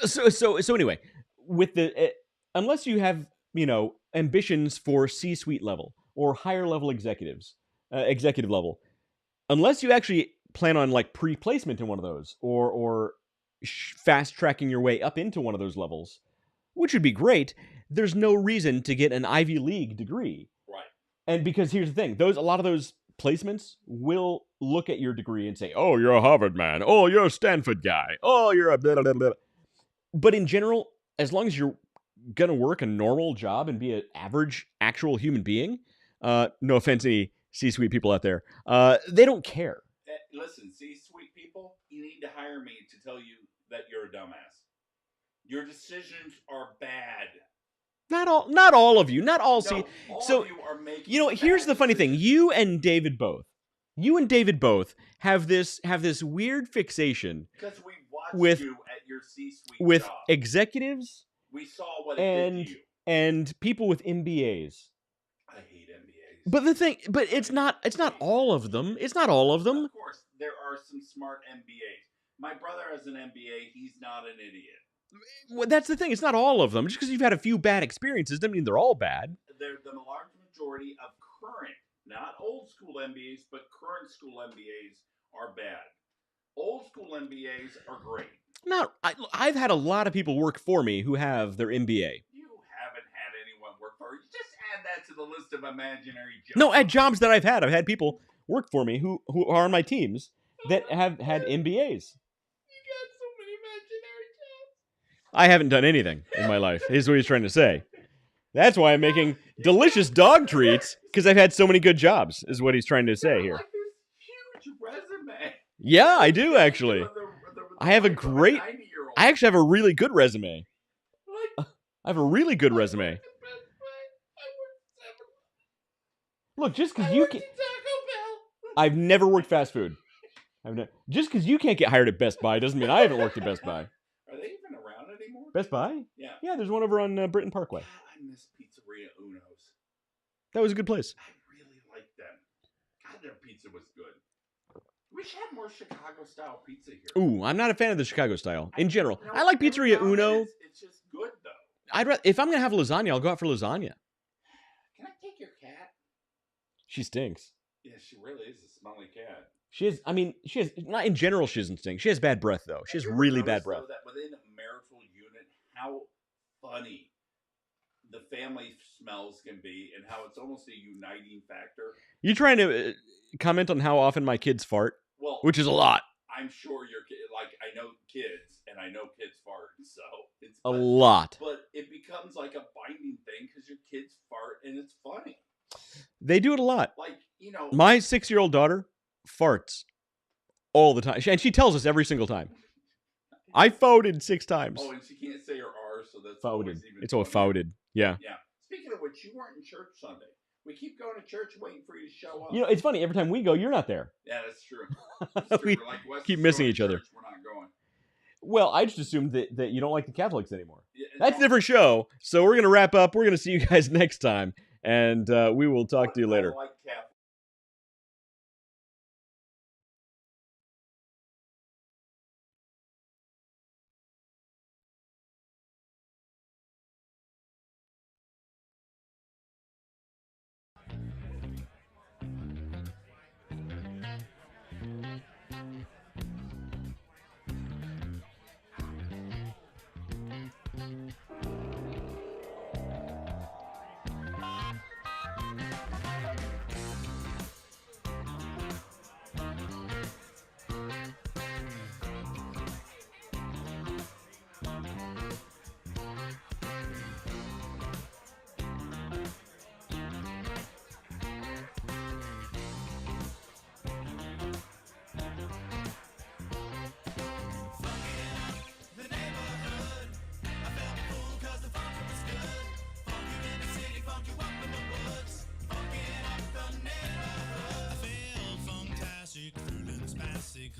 So anyway, with the unless you have ambitions for C-suite level or higher level executives, executive level, unless you actually plan on like pre-placement in one of those or fast tracking your way up into one of those levels, which would be great, there's no reason to get an Ivy League degree. Right. And because here's the thing, a lot of those placements will look at your degree and say, "Oh, you're a Harvard man. Oh, you're a Stanford guy. Oh, you're a blah, blah, blah, blah." But in general, as long as you're going to work a normal job and be an average actual human being, no offense to any C-suite people out there, they don't care. Listen, C-suite people, you need to hire me to tell you that you're a dumbass. Your decisions are bad. Not all of you. Not all. No, all of you are making here's the funny thing. You and David both have this weird fixation because we watched you at your C-suite with job. Executives. We saw what it did to you. And people with MBAs. I hate MBAs. But it's not all of them. It's not all of them. Of course, there are some smart MBAs. My brother has an MBA. He's not an idiot. Well, that's the thing. It's not all of them. Just because you've had a few bad experiences doesn't mean they're all bad. They're the large majority of current, not old school MBAs, but current school MBAs are bad. Old school MBAs are great. I've had a lot of people work for me who have their MBA. You haven't had anyone work for you. Just add that to the list of imaginary jobs. No, at jobs that I've had people work for me who are on my teams that have had MBAs. I haven't done anything in my life, is what he's trying to say. That's why I'm making delicious dog treats, because I've had so many good jobs, is what he's trying to say here. Like this huge resume. Yeah, I do, actually. I actually have a really good resume. I have a really good resume. Look, just because you can't... I've never worked fast food. Just because you can't get hired at Best Buy doesn't mean I haven't worked at Best Buy. Are they even around anymore? Best Buy? Yeah. Yeah, there's one over on Britton Parkway. God, I miss Pizzeria Uno's. That was a good place. I really liked them. God, their pizza was good. We should have more Chicago-style pizza here. Ooh, I'm not a fan of the Chicago style in general. I like Pizzeria Uno. It's just good, though. If I'm going to have lasagna, I'll go out for lasagna. Can I take She stinks. Yeah, she really is a smelly cat. She has, not in general, she doesn't stink. She has bad breath, though. She Have has you ever really bad noticed, breath. though, that within a marital unit, how funny the family smells can be, and how it's almost a uniting factor? You trying to comment on how often my kids fart? Well, Which is a lot. I'm sure your kid, like, I know kids, and I know kids fart, so it's A lot. But it becomes like a binding thing because your kids fart, and it's funny. They do it a lot. Like, My 6-year-old daughter farts all the time. And she tells us every single time. I fouted 6 times. Oh, and she can't say her R, so that's Fouted. always even It's all funnier. fouted. Yeah. Yeah. Speaking of which, you weren't in church Sunday. We keep going to church waiting for you to show up. It's funny. Every time we go, you're not there. Yeah, that's true. That's true. We We're like, Wes keep is missing going each to other. church, we're not going. Well, I just assumed that you don't like the Catholics anymore. Yeah, That's a different show. So we're going to wrap up. We're going to see you guys next time. And we will talk to you later. I like Catholics.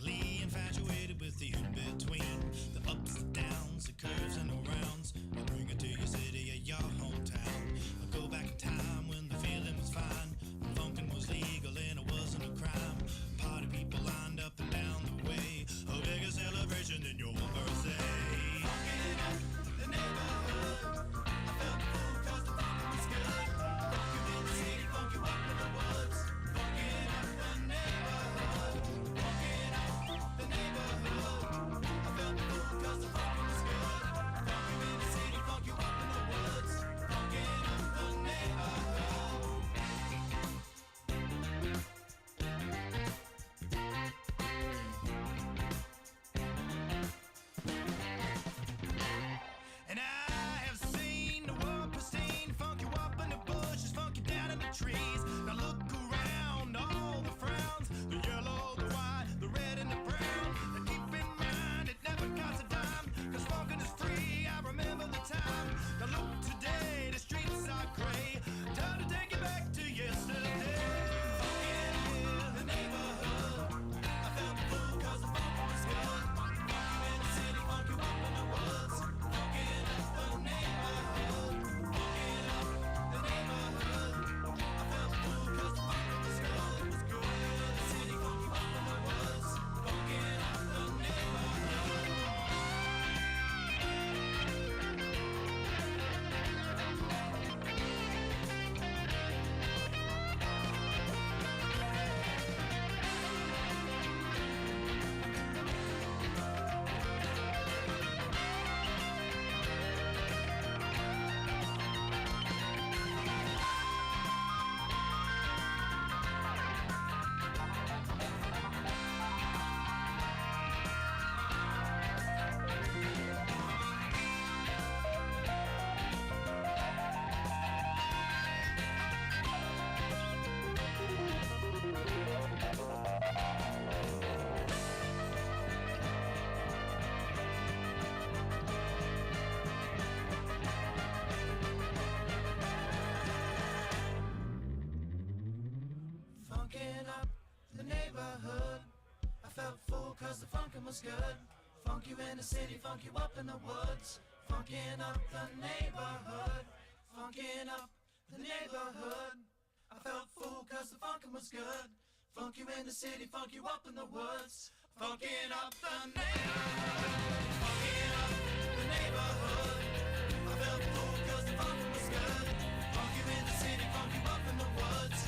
Feeling infatuated with the in-between, the ups and downs, the curves and the rounds. I bring it to your city or your hometown. I go back in time when the feeling was fine, when funkin' was legal and it wasn't a crime. Party people lined up and down the way, a bigger celebration than your birthday. Funkin' up the neighborhood, I felt the fool 'cause the funkin' was good. Funk you in the city, funk you up in the woods. Funkin' up the neighborhood, funkin' up the neighborhood. I felt the fool 'cause the funkin' was good. Funk you in the city, funk you up in the woods. Funkin' up the neighborhood. And I have seen the world pristine, funk you up in the bushes, funk you down in the trees. Now look around, all the frowns, the yellow, the white, the red and the brown. Now keep in mind, it never costs a dime, 'cause funkin' is free, I remember the time. Now look today, the streets are gray, time to take it back to yesterday. Funkin' in the neighborhood, I felt the fool 'cause the funk was good. Funk you in the city, funk you up in the woods. Funkin' up the neighborhood, funkin' up the neighborhood. I felt the fool 'cause the funk was good. It was good in the city, funk you up in the woods. Funkin' up the neighborhood. Funkin' up the neighborhood. I felt full 'cause the funkin' was good. Funk you in the city, funk you up in the woods. Funkin' up the neighborhood. Funkin' up the neighborhood. I felt full 'cause the funkin' was good. Funk you in the city, funk you up in the woods. Funkin' up the neighborhood. Funkin' up the neighborhood. I felt full 'cause the funkin' was good. Funk you in the city, funk you up in the woods.